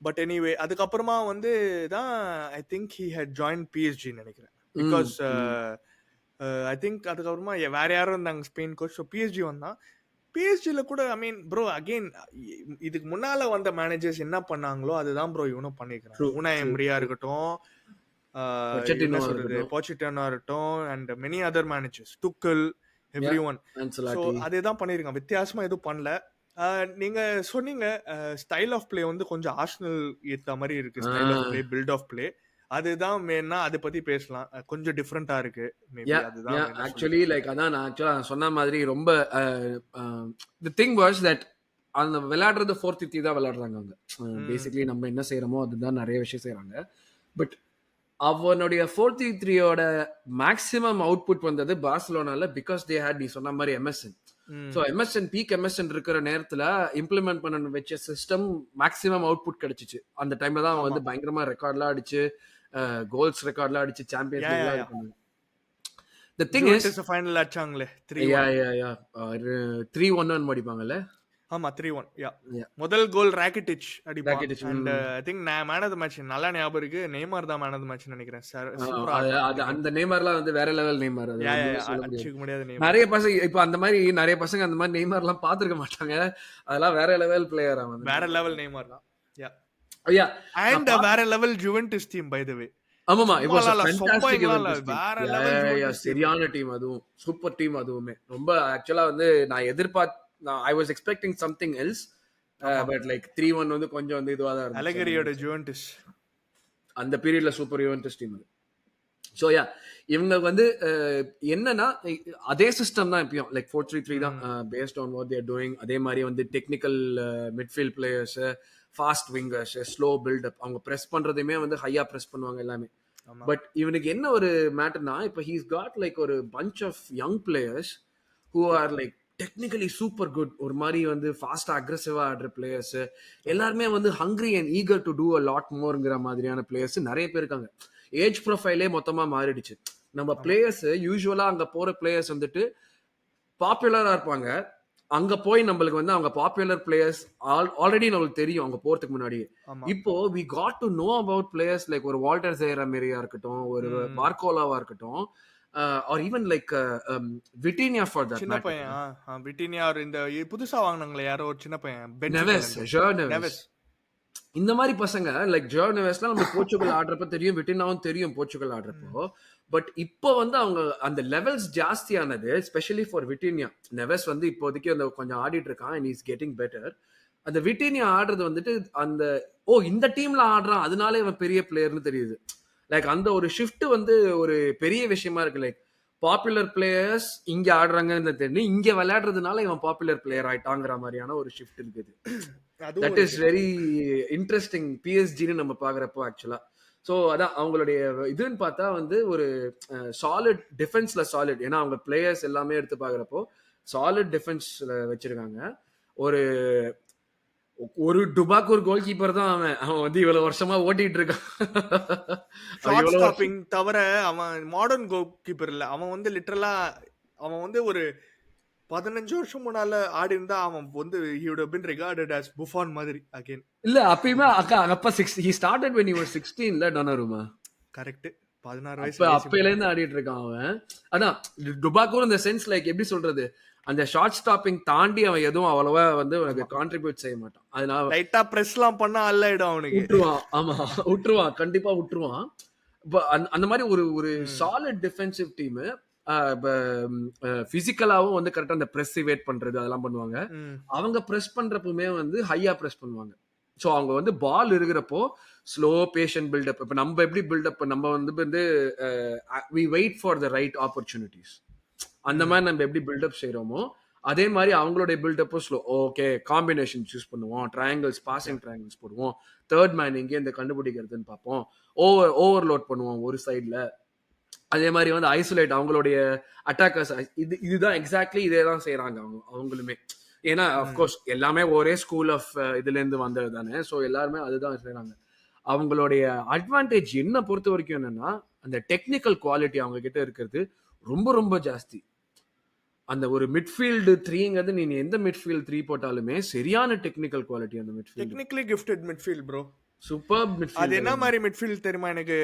பட் எனிவே அதுக்கப்புறமா வந்து தான் I think he had join PSG நினைக்கிறேன். பிகாஸ் ஐ திங்க் அதுக்கப்புறமா வேற யாரும் இருந்தாங்க ஸ்பெயின் கோச். ஸோ பிஎஸ்ஜி வந்தான். பிஎஸ்ஜியில் கூட ஐ மீன் ப்ரோ அகெயின் இதுக்கு முன்னால வந்த மேனேஜர்ஸ் என்ன பண்ணாங்களோ அதுதான் ப்ரோ இவனும் பண்ணிக்கிறான். ஊனா எம்ரியா இருக்கட்டும், போச்சிட்டினோ இருக்கட்டும், and many other managers, Tuchel, everyone. So அதேதான் பண்ணிருக்கான், வித்தியாசமா எதுவும் பண்ணல. நீங்க சொன்னீங்க ஸ்டைல் ஆஃப் பிளே வந்து கொஞ்சம் ஆர்சனல் ஏத்த மாதிரி இருக்கு. Style of play, build of play, அதுதான் வேணா அதை பத்தி பேசலாம். கொஞ்சம் டிஃப்ரெண்டா இருக்கு. ஆக்சுவலி லைக் அதான் நான் ஆக்சுவலா சொன்ன மாதிரி ரொம்ப தி திங் வாஸ் தட் அந்த விளையாடுறது 4-3 தான் விளையாடுறாங்க அவங்க. பேசிக்கலி நம்ம என்ன செய்யறோமோ அதுதான் நிறைய விஷயம் செய்யறாங்க. பட் அவனுடைய 4-3-3யோட மேக்ஸிமம் அவுட்புட் வந்தது பார்சிலோனால. பிகாஸ் தே ஹேட், நீ சொன்ன மாதிரி MSN. So MSN peak MSN இருக்கிற நேரத்துல இம்ப்ளிமெண்ட் பண்ண வச்ச சிஸ்டம் மேக்ஸிமம் அவுட்புட் கிடைச்சிச்சு. அந்த டைம்ல தான் அவன் வந்து பயங்கரமா ரெக்கார்ட்லாம் அடிச்சு, கோல்ஸ் ரெக்கார்ட்லாம் அடிச்சு சாம்பியன்ஸ் லீக்ல. The thing is ஃபைனல் அடிச்சாங்களே 3-1 அடிப்பாங்கல்ல. ஆமா 3-1. முதல் கோல் ராக்கிட்டிச் அடிப்பான். And I think man of the match நல்லா ஞாபகம் இருக்கு. நெய்மார் தான் மேன் ஆஃப் தி மேட்ச் நினைக்கிறேன். அந்த நெய்மார்லாம் வந்து வேற லெவல் நெய்மார். அடிச்சுக்க முடியாது நெய்மார். நிறைய பசங்க இப்ப அந்த மாதிரி நிறைய பசங்க அந்த மாதிரி நெய்மார்லாம் பாத்துக்க மாட்டாங்க. அதெல்லாம் வேற லெவல் பிளேயர். அவன் வேற லெவல் நெய்மார் தான். அண்ட் வேற level Juventus team by the way. ஆமாமா, இப்போ சரியான டீம், அதுவும் சூப்பர் டீம். அதுவுமே ரொம்ப ஆக்சுவலா வந்து நான் I was expecting something else, but like 3-1 வந்து கொஞ்சம் வந்து இதுவா தான் இருந்துச்சு. அலெகரியோட ஜுவென்டஸ் அந்த பீரியட்ல சூப்பர் ஜுவென்டஸ் டீம் அது. ஸோ இவங்க வந்து என்னன்னா அதே சிஸ்டம் தான் இப்பயும், லைக் 4-3-3 தான் based on what they're doing. அதே மாதிரி வந்து technical midfield players, fast wingers, slow buildup, அவங்க ப்ரெஸ் பண்றதுமே வந்து ஹையா ப்ரெஸ் பண்ணுவாங்க எல்லாமே. பட் இவனுக்கு என்ன ஒரு மேட்டர்னா, இப்போ ஹீஸ் காட் லைக் ஒரு bunch of young players who are like technically super good. ஒரு மாதிரி வந்து ஃபாஸ்டா அக்ரெசிவா ஆடுற பிளேயர்ஸ் எல்லாருமே வந்து hungry and eager to do a lot மோர்ங்கிற மாதிரியான பிளேயர்ஸ் நிறைய பேர் இருக்காங்க. ஏஜ் ப்ரொஃபைலே மொத்தமா மாறிடுச்சு. நம்ம பிளேயர்ஸ் யூஸ்வலா அங்க போற பிளேயர்ஸ் வந்துட்டு பாப்புலரா இருப்பாங்க. அங்க போய் நம்மளுக்கு வந்து அவங்க பாப்புலர் பிளேயர்ஸ் ஆல்ரெடி நம்மளுக்கு தெரியும் அவங்க போறதுக்கு முன்னாடியே. ஆமா. இப்போ we got to know about players like ஒரு வால்டர் ஜெயரா மேரியா இருக்கட்டும், ஒரு பார்கோலாவா இருக்கட்டும், or even like Vitinha for that சின்ன மேட்டர். பையன் விட்டினியா இந்த புதுசா வாங்குனாங்களே யாரோ ஒரு சின்ன பையன் நெவஸ், நெவஸ். நெவஸ். இந்த மாதிரி பசங்க லைக் ஜெர்ட் நெவஸ்லாம் நம்ம போர்ச்சுகல் ஆடுறப்ப தெரியும், விட்டினாவும் தெரியும் போர்ச்சுகல் ஆடுறப்போ. பட் இப்போ வந்து அவங்க அந்த லெவல்ஸ் ஜாஸ்தியானது ஸ்பெஷலி ஃபார் விட்டினியா. நெவஸ் வந்து இப்போதைக்கு அந்த கொஞ்சம் ஆடிட்டு இருக்கான் அண்ட் இஸ் கெட்டிங் பெட்டர். அந்த விட்டினியா ஆடுறது வந்துட்டு அந்த இந்த டீம்ல ஆடுறான் அதனால இவன் பெரிய பிளேயர்னு தெரியுது. லைக் அந்த ஒரு ஷிஃப்ட் வந்து ஒரு பெரிய விஷயமா இருக்கு. லைக் பாப்புலர் பிளேயர்ஸ் இங்க ஆடுறாங்கன்னு தெரியும், இங்க விளையாடுறதுனால இவன் பாப்புலர் பிளேயர் ஆயிட்டாங்கிற மாதிரியான ஒரு ஷிஃப்ட் இருக்குது. தட் இஸ் வெரி இன்ட்ரெஸ்டிங் பிஎஸ்ஜின்னு நம்ம பாக்குறப்போ ஆக்சுவலா. ஸோ அதான் அவங்களுடைய இதுன்னு பார்த்தா வந்து ஒரு சாலிட் டிஃபென்ஸ்ல சாலிட். ஏன்னா அவங்க பிளேயர்ஸ் எல்லாமே எடுத்து பாக்குறப்போ சாலிட் டிஃபென்ஸ்ல வச்சிருக்காங்க. ஒரு ஒரு டுபாக்கூர் கோல் கீப்பர் தான் அவன் வந்து இவ்வளவு வருஷமா ஓட்டிட்டு இருக்கான். ஷார்ட் ஸ்டாப்பிங் தவிர அவன் மாடர்ன் கோல் கீப்பர் இல்ல. அவன் வந்து லிட்டரலா அவன் வந்து ஒரு 15 வருஷம் முன்னால ஆடி இருந்தா அவன் வந்து he would have been regarded as Buffon மாதிரி again. இல்ல அப்பயுமே அப்ப he started when he was 16 ல டொனாருமா. கரெக்ட். 16 வயசுல அப்பையில இருந்து ஆடிட்டு இருக்கான் அவன். அதான் டுபாக்கூர் இந்த சென்ஸ் லைக் எப்படி சொல்றது, அந்த ஷார்ட் ஸ்டாப்பிங் தாண்டி அவன் எதுவும் அவ்வளவா வந்து உனக்கு கான்ட்ரிபியூட் செய்ய மாட்டான். அதனால லைட்டா பிரஸ்லாம் பண்ணா அல்லைடும் அவனுக்கு. விட்டுருவான். ஆமா விட்டுருவான், கண்டிப்பா விட்டுருவான். அந்த மாதிரி ஒரு சாலிட் டிஃபென்சிவ் டீம். பிசிக்கலாவும் வந்து கரெக்டா அந்த பிரஸ் இவேட் பண்றது அதெல்லாம் பண்ணுவாங்க. அவங்க பிரஸ் பண்றப்பவுமே வந்து ஹையா பிரஸ் பண்ணுவாங்க. ஸோ அவங்க வந்து பால் இருக்கிறப்போ ஸ்லோ பேஷன் பில்டப். இப்போ நம்ம எப்படி பில்டப் நம்ம வந்து we wait for the right opportunities. அந்த மாதிரி நம்ம எப்படி பில்டப் செய்யறோமோ அதே மாதிரி அவங்களுடைய பில்டப்பும் ஸ்லோ. ஓகே காம்பினேஷன் சூஸ் பண்ணுவோம், ட்ரையாங்கிள்ஸ் பாசிங் ட்ரையாங்கிள்ஸ் போடுவோம், தேர்ட் மேன் எங்கே இந்த கண்டுபிடிக்கிறதுன்னு பார்ப்போம், ஓவர்லோட் பண்ணுவோம் ஒரு சைட்ல. அதே மாதிரி வந்து ஐசோலேட் அவங்களுடைய அட்டாக்கர்ஸ். இதுதான் எக்ஸாக்ட்லி இதே தான் செய்யறாங்க அவங்களுமே. ஏன்னா அஃப்கோர்ஸ் எல்லாமே ஒரே ஸ்கூல் ஆஃப் இதுல இருந்து வந்தது தானே. ஸோ எல்லாருமே அதுதான் செய்யறாங்க. அவங்களுடைய அட்வான்டேஜ் என்ன பொறுத்த வரைக்கும் என்னன்னா அந்த டெக்னிக்கல் குவாலிட்டி அவங்க கிட்ட இருக்கிறது ரொம்ப ரொம்ப ஜாஸ்தி. அந்த ஒரு மிட்ஃபீல்டு 3ங்கிறது நீ எந்த மிட்ஃபீல்ட் 3 போட்டாலுமே சரியான டெக்னிக்கல் குவாலிட்டி அந்த midfield. Technically gifted midfield bro. Super midfield. அது என்ன மாதிரி மிட்ஃபீல்ட் தெரியுமா எனக்கு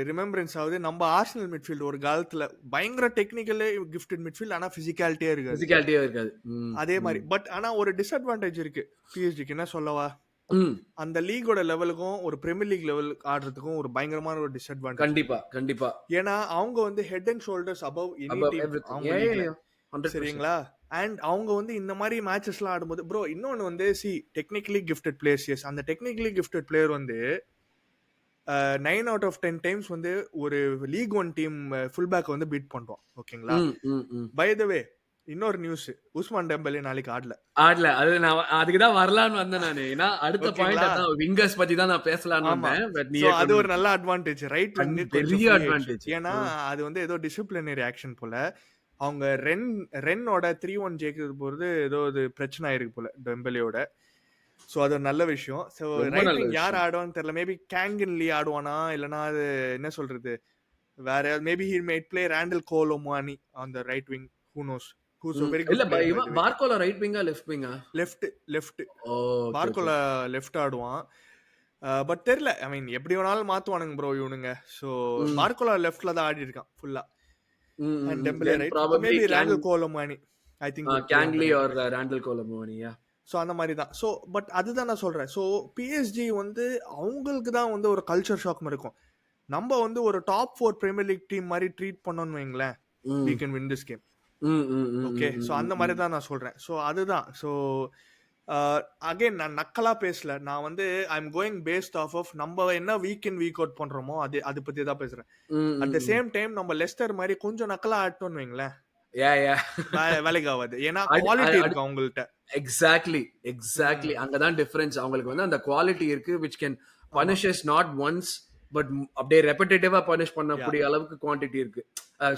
ரிமெம்பரன்ஸ் ஆகுது, நம்ம ஆர்சனல் மிட்ஃபீல்ட் ஒரு காலத்துல பயங்கர டெக்னிக்கலி கிஃப்டட் மிட்ஃபீல்ட், ஆனா பிசிக்காலிட்டியே இருக்காது. அதே மாதிரி பட் ஆனா ஒரு டிஸ்அட்வான்டேஜ் இருக்கு பிஎஸ்ஜிக்கு. என்ன சொல்லவா, அந்த லீகோட லெவலுக்கும் ஒரு பிரீமியர் லீக் லெவல் ஆடுறதுக்கும் ஒரு பயங்கரமான ஒரு டிஸ்அட்வான்டேஜ். கண்டிப்பா கண்டிப்பா. ஏன்னா அவங்க வந்து head and shoulders above any team. சரிங்களா? அண்ட் அவங்க வந்து இந்த மாதிரி மேட்சஸ்லாம் ஆடும்போது ப்ரோ இன்னொன்று வந்து டெக்னிக்கலி கிஃப்டட் பிளேயர்ஸ். எஸ், அந்த டெக்னிக்கலி கிஃப்டட் பிளேயர் வந்து 9 out of 10 டைம்ஸ் வந்து ஒரு லீக் 1 டீம் ஃபுல் பேக் வந்து பீட் பண்றோம். ஓகேங்களா? பை த வே இன்னொரு நியூஸ், உஸ்மான் டெம்பலே நாளைக்கு ஆடல. அது நான் அதுக்கு தான் வரலான்னு வந்தேன் நானு. ஏன்னா அடுத்த பாயிண்ட் அதான் விங்கர்ஸ் பத்தி தான் நான் பேசலாம்னு வந்தேன். பட் நீ அது ஒரு நல்ல அட்வான்டேஜ் ரைட் விங். பெரிய அட்வான்டேஜ். ஏன்னா அது வந்து ஏதோ டிசிப்ளினரி ஆக்ஷன் போல. அவங்க ரென்னோட 3-1 ஜெயிக்கிறது போறது ஏதோ ஒரு பிரச்சனை ஆயிருக்கு போல டெம்பலேயோட. ஸோ அது ஒரு நல்ல விஷயம். ஸோ ரைட் விங் யார் ஆடுவான்னு தெரியல. மேபி கேங்கின்லி ஆடுவானா இல்லைன்னா அது என்ன சொல்றது வேற. Maybe he might play Randal Kolo Muani on the right wing. Who knows. Barcola right விங்கா லெஃப்ட் விங்கா? லெஃப்ட். பார்கோலா லெஃப்ட் ஆடுவான். பட் தெரியல, ஐ மீன் எப்படி வேணாலும் மாத்துவானுங்க ப்ரோ இவனுங்க. ஸோ பார்கோலா லெஃப்ட்ல தான் ஆடி இருக்கான் ஃபுல்லா. And Dembele right, maybe Randall Colomani, I think Kangli or Randall Colomani, yeah. So அந்த மாதிரி தான். ஸோ பட் அதுதான் நான் சொல்றேன். ஸோ பிஎஸ்ஜி வந்து அவங்களுக்கு தான் வந்து ஒரு கல்ச்சர் ஷாக் இருக்கும். நம்ம வந்து ஒரு டாப் 4 பிரீமியர் லீக் டீம் மாதிரி ட்ரீட் பண்ணோம்னு வைங்களேன், we can win this game. Okay, so அந்த மாதிரி தான் நான் சொல்றேன். ஸோ அதுதான். ஸோ அகைன் நான் நக்கலா பேசல. நான் வந்து I am going based off நம்ம என்ன வீக் இன் வீக் அவுட் பண்றோமோ அது பத்தி தான் பேசுறேன். அட் த சேம் டைம் நம்ம லெஸ்டர் மாதிரி கொஞ்சம் நக்கலா ஆட்டோம்னு வைங்களேன், வேலைக்கு ஆகாது. ஏன்னா குவாலிட்டி இருக்கு அவங்கள்ட்ட. எக்ஸாக்ட்லி அங்கதான் டிஃபரன்ஸ். அவங்களுக்கு வந்து அந்த குவாலிட்டி இருக்கு which can punish us not once but அப்படியே ரெபிட்டேட்டிவா பனிஷ் பண்ணக்கூடிய அளவுக்கு குவாண்டிட்டி இருக்கு,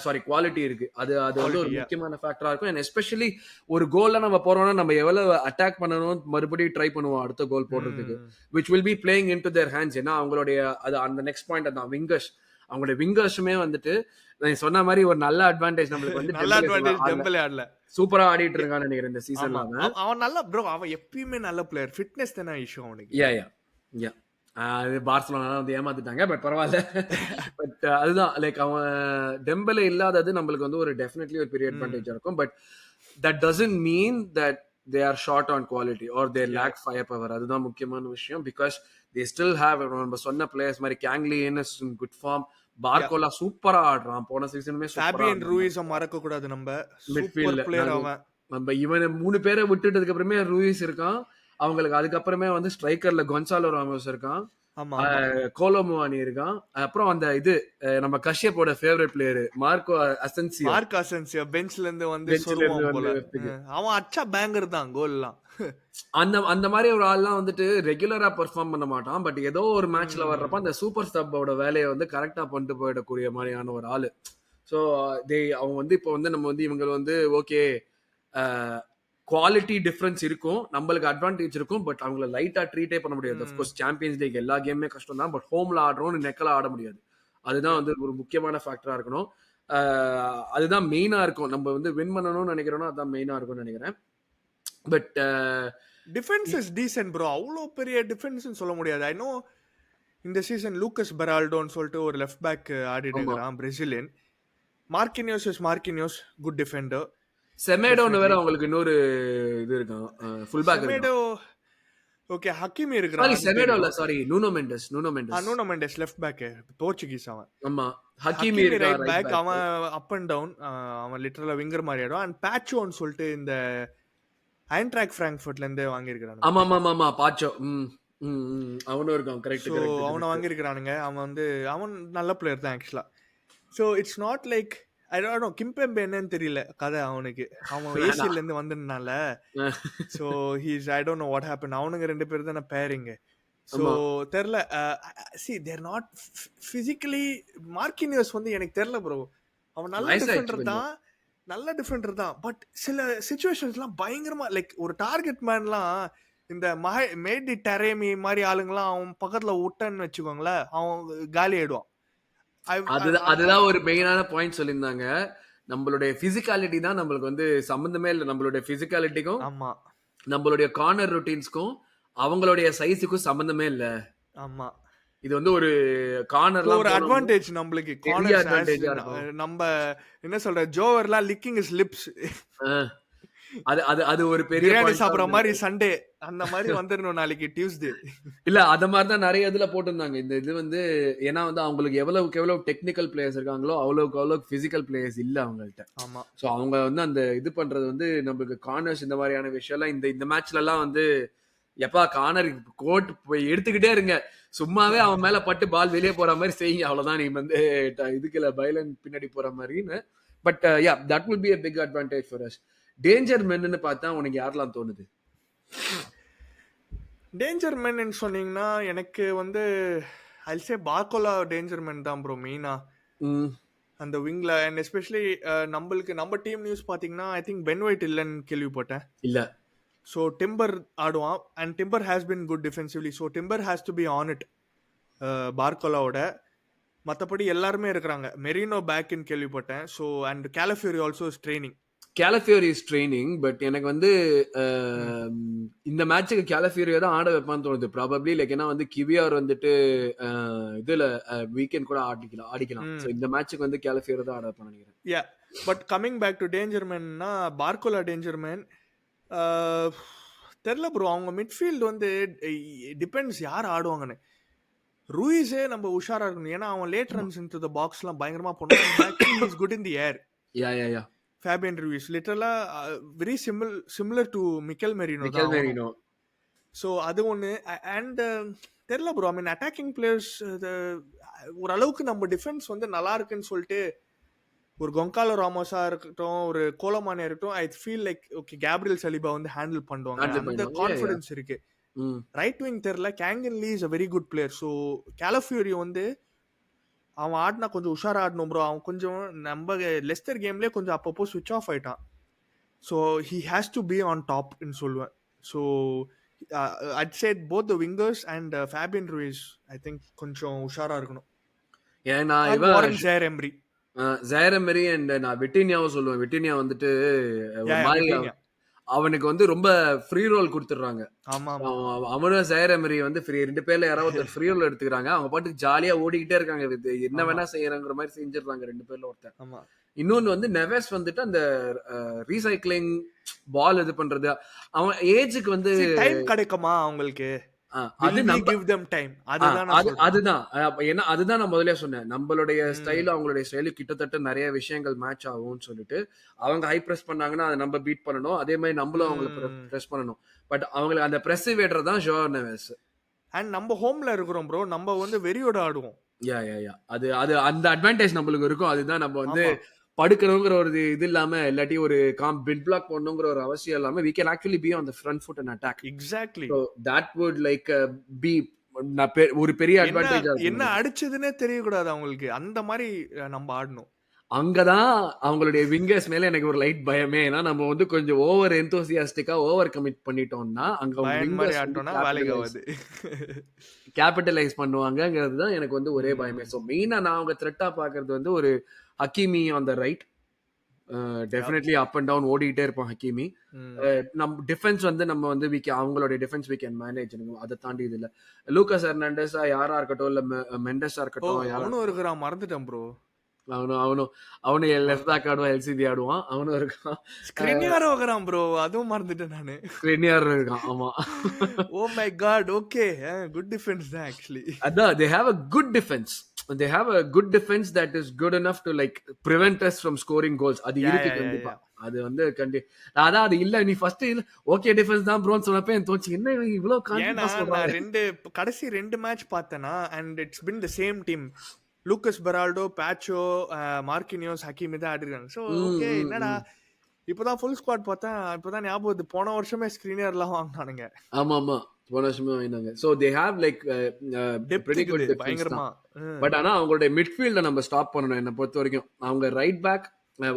சாரி குவாலிட்டி இருக்கு. அது வந்து ஒரு முக்கியமான ஃபேக்டரா இருக்கும். அண்ட் எஸ்பெஷலி ஒரு கோல்ல நம்ம போறோம்னா நம்ம எவ்வளவு அட்டாக் பண்ணணும் மறுபடியும் ட்ரை பண்ணுவோம் அடுத்த கோல் போடுறதுக்கு, which will be playing into their hands. ஏன்னா அவங்களுடைய அது அந்த நெக்ஸ்ட் பாயிண்ட் அதான் விங்கர்ஸ். அவங்களுடைய விங்கர்ஸுமே வந்துட்டு நீ சொன்ன மாதிரி ஒரு நல்ல அட்வான்டேஜ் நம்மளுக்கு வந்து நல்ல அட்வான்டேஜ் டெம்பலே ஆடல. சூப்பரா ஆடிட்டு இருக்கான்னு நினைக்கிறேன் இந்த ஆமா. சீசன்ல அவன். அவன் நல்ல ப்ரோ, அவன் எப்பயுமே நல்ல பிளேயர். ஃபிட்னஸ் தானே இஷ்யூ அவனுக்கு. யா யா யா அது பார்சலோனா வந்து ஏமாத்திட்டாங்க. பட் பரவாயில்ல. பட் அதுதான் லைக் அவன் டெம்பலே இல்லாதது நம்மளுக்கு வந்து ஒரு டெஃபினெட்லி ஒரு பெரிய அட்வான்டேஜா இருக்கும். But that doesn't mean that they are short on quality or they lack fire power. அதுதான் முக்கியமான விஷயம். பிகாஸ் தே ஸ்டில் ஹேவ் நம்ம சொன்ன பிளேயர்ஸ் மாதிரி கேங்லி is in good form. Barcola சூப்பரா ஆடுறான். போன சீசனுமே ஃபேபியன் ரூயிஸ மறக்க கூடாது நம்ம. சூப்பர் பிளேயர் அவன். நம்ம இவனை 3 பேரை விட்டுட்டதுக்கு அப்புறமே ரூயிஸ் இருக்கான். அவங்களுக்கு அதுக்கப்புறமே வந்து ஸ்ட்ரைக்கர்ல கொன்சாலோ ராமோஸ் இருக்கான். கோலோமுவானி இருக்கான். அப்புறம் அந்த இது நம்ம கஷ்யப்போட ஃபேவரட் பிளேயர் மார்க்கோ அசென்சியோ பெஞ்ச்ல இருந்து வந்து சொல்லுவான் போல. அவன் அச்சா பேங்கர் தான் கோல்லாம். அந்த மாதிரி ஒரு ஆள்லாம் வந்துட்டு ரெகுலரா பெர்ஃபார்ம் பண்ண மாட்டான். பட் ஏதோ ஒரு மேட்ச்ல வர்றப்ப அந்த சூப்பர் ஸ்டப்போட வேலையை வந்து கரெக்டா பண்ணிட்டு போயிடக்கூடிய மாதிரியான ஒரு ஆளு. ஸோ அவங்க வந்து இப்போ வந்து நம்ம வந்து இவங்க வந்து ஓகே குவாலிட்டி டிஃபரன்ஸ் இருக்கும், நம்மளுக்கு அட்வான்டேஜ் இருக்கும். பட் அவங்கள லைட்டா ட்ரீட்டே பண்ண முடியாது. அஃப்கோர்ஸ் சாம்பியன்ஸ் லீக் எல்லா கேமுமே கஷ்டம் தான். பட் ஹோம்ல ஆடுறோம், நெக்கல ஆட முடியாது. அதுதான் வந்து ஒரு முக்கியமான ஃபேக்டரா இருக்கணும். அதுதான் மெயினா இருக்கும். நம்ம வந்து வின் பண்ணணும்னு நினைக்கிறோம்னா அதுதான் மெயினா இருக்கும்னு நினைக்கிறேன். But defence is decent bro. அவ்வளோ பெரிய டிஃபென்ஸ்னு சொல்ல முடியாது. ஐ நோ இந்த சீசன் லூக்கஸ் பெரால்டோன்னு சொல்லிட்டு ஒரு லெஃப்ட் பேக் ஆடிட்டு இருக்கிறான், பிரேசிலியன். Marquinhos good defender. செமேடோன்னு வேற உங்களுக்கு இன்னொரு இது இருக்கான், full back Semedo. Okay, Hakimi இருக்கான். செமேடோ இல்ல, sorry, Nuno Mendes left back, Portuguese அவன். ஆமா, ஹக்கீமி ரைட் பேக். அவன் அப் அண்ட் டவுன், அவன் லிட்டரலா விங்கர் மாதிரி ஆடும். அண்ட் பேச்சோன்னு சொல்லிட்டு இந்த ஐன்ட்ராக் ஃபிராங்க்ஃபர்ட்ல இருந்து வாங்கி இருக்கான். ஆமா பாச்சோ. அவனும் இருக்கான். கரெக்ட். அவனை வாங்கி இருக்கானுங்க. அவன் நல்ல பிளேயர் தான் ஆக்சுவலா. So it's not like I don't know Kimpembe என்னன்னு தெரியல கதை அவனுக்கு. அவன் ஏசியில இருந்து வந்ததுனால so he's I don't know what happen. அவனுங்க 2 பேர் தானே பேரிங்க. ஸோ தெரில. See they're not physically. Marquinhos வந்து எனக்கு தெரில ப்ரோ. அவன் நல்ல டிஃபெண்டர் தான். பட் சில சிச்சுவேஷன்ஸ்லாம் பயங்கரமா லைக் ஒரு டார்கெட் மேன்லாம் இந்த மேடி டரேமி மாதிரி ஆளுங்கலாம் அவன் பக்கத்துல விட்டன்னு வச்சுக்கோங்களேன், அவன் காலி ஆயிடுவான். அதுதான் ஒரு மெயினான பாயிண்ட் சொல்லியிருந்தாங்க. நம்மளுடைய பிசிக்காலிட்டி தான் நம்மளுக்கு வந்து சம்பந்தமே இல்லை. நம்மளுடைய பிசிக்காலிட்டிக்கும் ஆமா நம்மளுடைய கார்னர் ரொட்டீன்ஸ்க்கும் அவங்களுடைய சைஸுக்கும் சம்பந்தமே இல்லை. ஆமா, இது வந்து ஒரு கார்னர்ல ஒரு அட்வான்டேஜ் நம்மளுக்கு. நம்ம என்ன சொல்ற, ஜோவர்லாம் லிக்கிங் இஸ் லிப்ஸ். அது ஒரு பெரிய பிரியாணி சாப்பிடுற மாதிரி சண்டே அந்த மாதிரி வந்துடணும் நாளைக்கு டியூஸ்டே. இல்ல அத மாதிரி தான் நிறைய இதுல போட்டிருந்தாங்க. இந்த இது வந்து ஏன்னா வந்து அவங்களுக்கு எவ்வளவு டெக்னிக்கல் பிளேயர்ஸ் இருக்காங்களோ அவ்வளவுக்கு பிசிக்கல் பிளேயர்ஸ் இல்ல அவங்கள்ட்ட. ஆமா. சோ அவங்க வந்து அந்த இது பண்றது வந்து நம்மளுக்கு கார்னர்ஸ் இந்த மாதிரியான விஷயம் எல்லாம் இந்த மேட்ச்ல எல்லாம் வந்து எப்பா கார்னர் கோட் போய் எடுத்துக்கிட்டே இருங்க, சும்மாவே அவன் மேல பட்டு பால் வெளியே போற மாதிரி செய்யுங்க, அவ்வளவுதான். நீ வந்து இதுக்குல பைலன் பின்னாடி போற மாதிரின்னு. But yeah, that will be a big advantage for us. Danger மென்னு பார்த்தா உனக்கு யாரெல்லாம் தோணுது? டேஞ்சர் மென் சொன்னீங்கன்னா எனக்கு வந்து ஐல் சே பார்கோலா டேஞ்சர் மென் தான் ப்ரோ மெயினா அந்த விங்ல. அண்ட் எஸ்பெஷலி நம்மளுக்கு நம்ம டீம் நியூஸ் பாத்தீங்கன்னா ஐ திங்க் பென் ஒயிட் இல்லைன்னு கேள்விப்பட்டேன். இல்ல. ஸோ டிம்பர் ஆடுவான். And Timber has been good defensively. So Timber has to be on it பார்கோலாவோட. மற்றபடி எல்லாருமே இருக்கிறாங்க. மெரினோ பேக்னு கேள்விப்பட்டேன். So and Calafiori also is training. Calafiori is training. But எனக்கு வந்து இந்த மேட்சுக்கு கேலஃபியூரியை தான் ஆட வைப்பான்னு தோணுது ப்ராபப்ளி. லைக் ஏன்னா வந்து கிவியார் வந்துட்டு இதுல வீக்கெண்ட் கூட ஆடிக்கலாம். ஸோ இந்த மேட்சுக்கு வந்து கேலஃபியூரி தான் ஆட வைப்பான்னு நினைக்கிறேன். யா, but coming back to டேஞ்சர்மேன்னா Barcola danger man தெரில ப்ரோ. அவங்க மிட்ஃபீல்டு வந்து டிபெண்ட்ஸ் யார் ஆடுவாங்கன்னு. ரூயிஸே நம்ம உஷாரா இருக்கணும். ஏன்னா அவன் லேட் ரன்ஸ் இன்டு தி பாக்ஸ்லாம் பயங்கரமா பண்ணுவான். Is good in the air. Yeah Fabian Ruiz literally very similar to Mikel Merino. So அது ஒன்று. அண்ட் தெரியல ப்ரோ, ஐ மீன் அட்டாக்கிங் பிளேயர்ஸ் ஓரளவுக்கு நம்ம டிஃபென்ஸ் வந்து நல்லா இருக்குன்னு சொல்லிட்டு ஒரு கொங்காலோ ராமோஸா இருக்கட்டும், ஒரு கோலமானியா இருக்கட்டும், I feel like okay Gabriel Saliba வந்து ஹேண்டில் பண்ணுவாங்க. அந்த கான்ஃபிடன்ஸ் இருக்கு. ரைட் விங் தெரியல. Kangin Lee is a very good player. So Calafiori வந்து அவன் ஆடினா கொஞ்சம் உஷாரா ஆடணும் ப்ரோ. அவன் கொஞ்சம் நம்ம லெஸ்டர் கேம்லேயே கொஞ்சம் அப்பப்போ சுவிட்ச் ஆஃப் ஆயிட்டான். So he has to be on டாப்னு சொல்லுவேன். So I'd say both the wingers and Fabian Ruiz I think கொஞ்சம் உஷாரா இருக்கணும். ஏன்னா ஆர் இவன் வாரன் ஜேர் எம்ரி. ஜாயர் எமரி அண்ட் நான் விட்டினியாவும் சொல்லுவேன். விட்டினியா வந்துட்டு யா ஒரு யா மாரி விட்டின்யா. அவனுக்கு வந்து ரொம்ப ஃப்ரீ ரோல் குடுத்துடுறாங்க. ஆமாமா. அவனும் ஜாயர் எமரி வந்து 2 பேர்ல யாராவது ஒருத்தர் ஃப்ரீ ரோல் எடுத்துக்கிறாங்க. அவங்க பாட்டுக்கு ஜாலியா ஓடிக்கிட்டே இருக்காங்க. இது என்ன ஆமா, வேணா செய்யறங்கிற மாரி செஞ்சுடுறாங்க 2 பேர்ல ஒருத்தன். ஆமா. இன்னொன்னு வந்து நெவெஸ் வந்துட்டு அந்த ரீசைக்ளிங் பால் இது பண்றது. அவன் ஏஜ்க்கு வந்து டைம் கிடைக்குமா அவங்களுக்கு? அது வில் வி நம்ப கிவ் தெம் டைம்? அதுதான் நான் சொல்றேன். அதுதான். ஏன்னா அதுதான் நான் முதல்லயே சொன்னேன். நம்மளுடைய ம். ஸ்டைலும், அவங்களுடைய ஸ்டைலும் கிட்டத்தட்ட நெறைய விஷயங்கள் மேட்ச் ஆகும்னு சொல்லிட்டு, அவங்க ஹை பிரஸ் பண்ணாங்கன்னா, அத நம்ம பீட் பண்ணணும். அதே மாரி நம்மளும் அவங்கள ம். பிரஸ் பண்ணணும். பட் அவங்களுக்கு அந்த பிரஸ் இவேடர் தான் ஜோயோ நெவெஸ். அண்ட் நம்ம ஹோம்ல இருக்கிறோம் ப்ரோ. நம்ம வந்து வெறியோட ஆடுவோம். யாஹ். அது அது அந்த அட்வான்டேஜ் நம்மளுக்கு இருக்கும். அதுதான் நம்ம வந்து ஆமா. படுக்கணுங்கிற ஒரு இது இல்லாம, இல்லாட்டி ஒரு பிட் பிளாக் போடணுங்கிற ஒரு அவசியம் இல்லாம, we can actually be on the front foot and attack. Exactly. So that would like be ஒரு பெரிய என்ன அட்வான்டேஜா இருக்கும் என்ன நமக்கு. அடிச்சதுன்னே தெரியக்கூடாது அவங்களுக்கு. அந்த மாரி நம்ம ஆடணும். அங்கதான் அவங்களுடைய விங்கர்ஸ் மேல எனக்கு ஒரு லைட் பயமே. ஏன்னா நம்ம வந்து கொஞ்சம் ஓவர் எந்தூசியாஸ்டிக்கா ஓவர் கமிட் பண்ணிட்டோம்னா, அங்க அவங்க பயன் மாரி விங்கர்ஸ் வந்து ஆட்டோம்னா வேலைக்கு ஆவாது. கேபிட்டலைஸ் பண்ணுவாங்கங்கிறது தான் எனக்கு வந்து ஒரே பயமே. ம். சோ மெயினா நான் அவங்க த்ரெட்டா பார்க்கிறது வந்து ஒரு Hakimi on the right. Yep. Definitely up and down ஓடிட்டே இருப்பான் ஹக்கீமி. ம். டிஃபென்ஸ் வந்து நம்ம வந்து அவங்களுடைய டிஃபென்ஸ் வி கேன் மேனேஜ். அத தாண்டி இது இல்ல. லூகாஸ் ஹெர்னாண்டஸா யாரா இருக்கட்டும், இல்ல மெண்டஸா ஓ! இருக்கட்டும், யாரா அவனும் இருக்கிறான். மறந்துட்டேன் ப்ரோ. அவனும் அவனும் அவனும் லெஃப்ட் பேக் ஆடுவான், எல்சிடி ஆடுவான். அவனும் இருக்கான். ஸ்க்ரினியாரும் இருக்கிறான் ப்ரோ. அதுவும் மறந்துட்டேன் நானு. ஸ்க்ரினியர் இருக்கான். ஆமா. Oh my god! Okay. Good defence தான் ஆக்சுவலி. அதான் they have a good defense. They have a good defense that is good enough to like prevent us from scoring goals. அது யா இருக்கு யா யா கண்டிப்பா. யா. அது வந்து அதான் அது இல்ல நீ ஃபர்ஸ்ட் இல்ல ஓகே டிஃபென்ஸ் தான் ப்ரோன்னு சொன்னப்ப எனக்கு தோணுச்சு என்ன இவன் இவ்ளோ ஏன்னா கான்ஃபிடன்ட்டா நான் சொல்றாரு. கடைசி 2 மேட்ச் பார்த்தேனா and it's been the same team. Lucas Beraldo, Pacho, Marquinhos, Hakimi தான் ஆடிருக்காங்க. ஸோ ம், ஓகே ம், என்னடா ம். இப்பதான் ஃபுல் ஸ்குவாட் பார்த்தேன். இப்பதான் ஞாபகம் வருது. போன வருஷமே ஸ்க்ரீனியர்லாம் வாங்குனானுங்க. ஆமாமா. போன வருஷமே வாங்கினாங்க. So they have like depth pretty good இருக்குது defense தான். பயங்கரமா. ம். பட் ஆனா அவங்களுடைய மிட்ஃபீல்ட நம்ம ஸ்டாப் பண்ணணும் என்ன பொறுத்தவரைக்கும். அவங்க ரைட் பேக்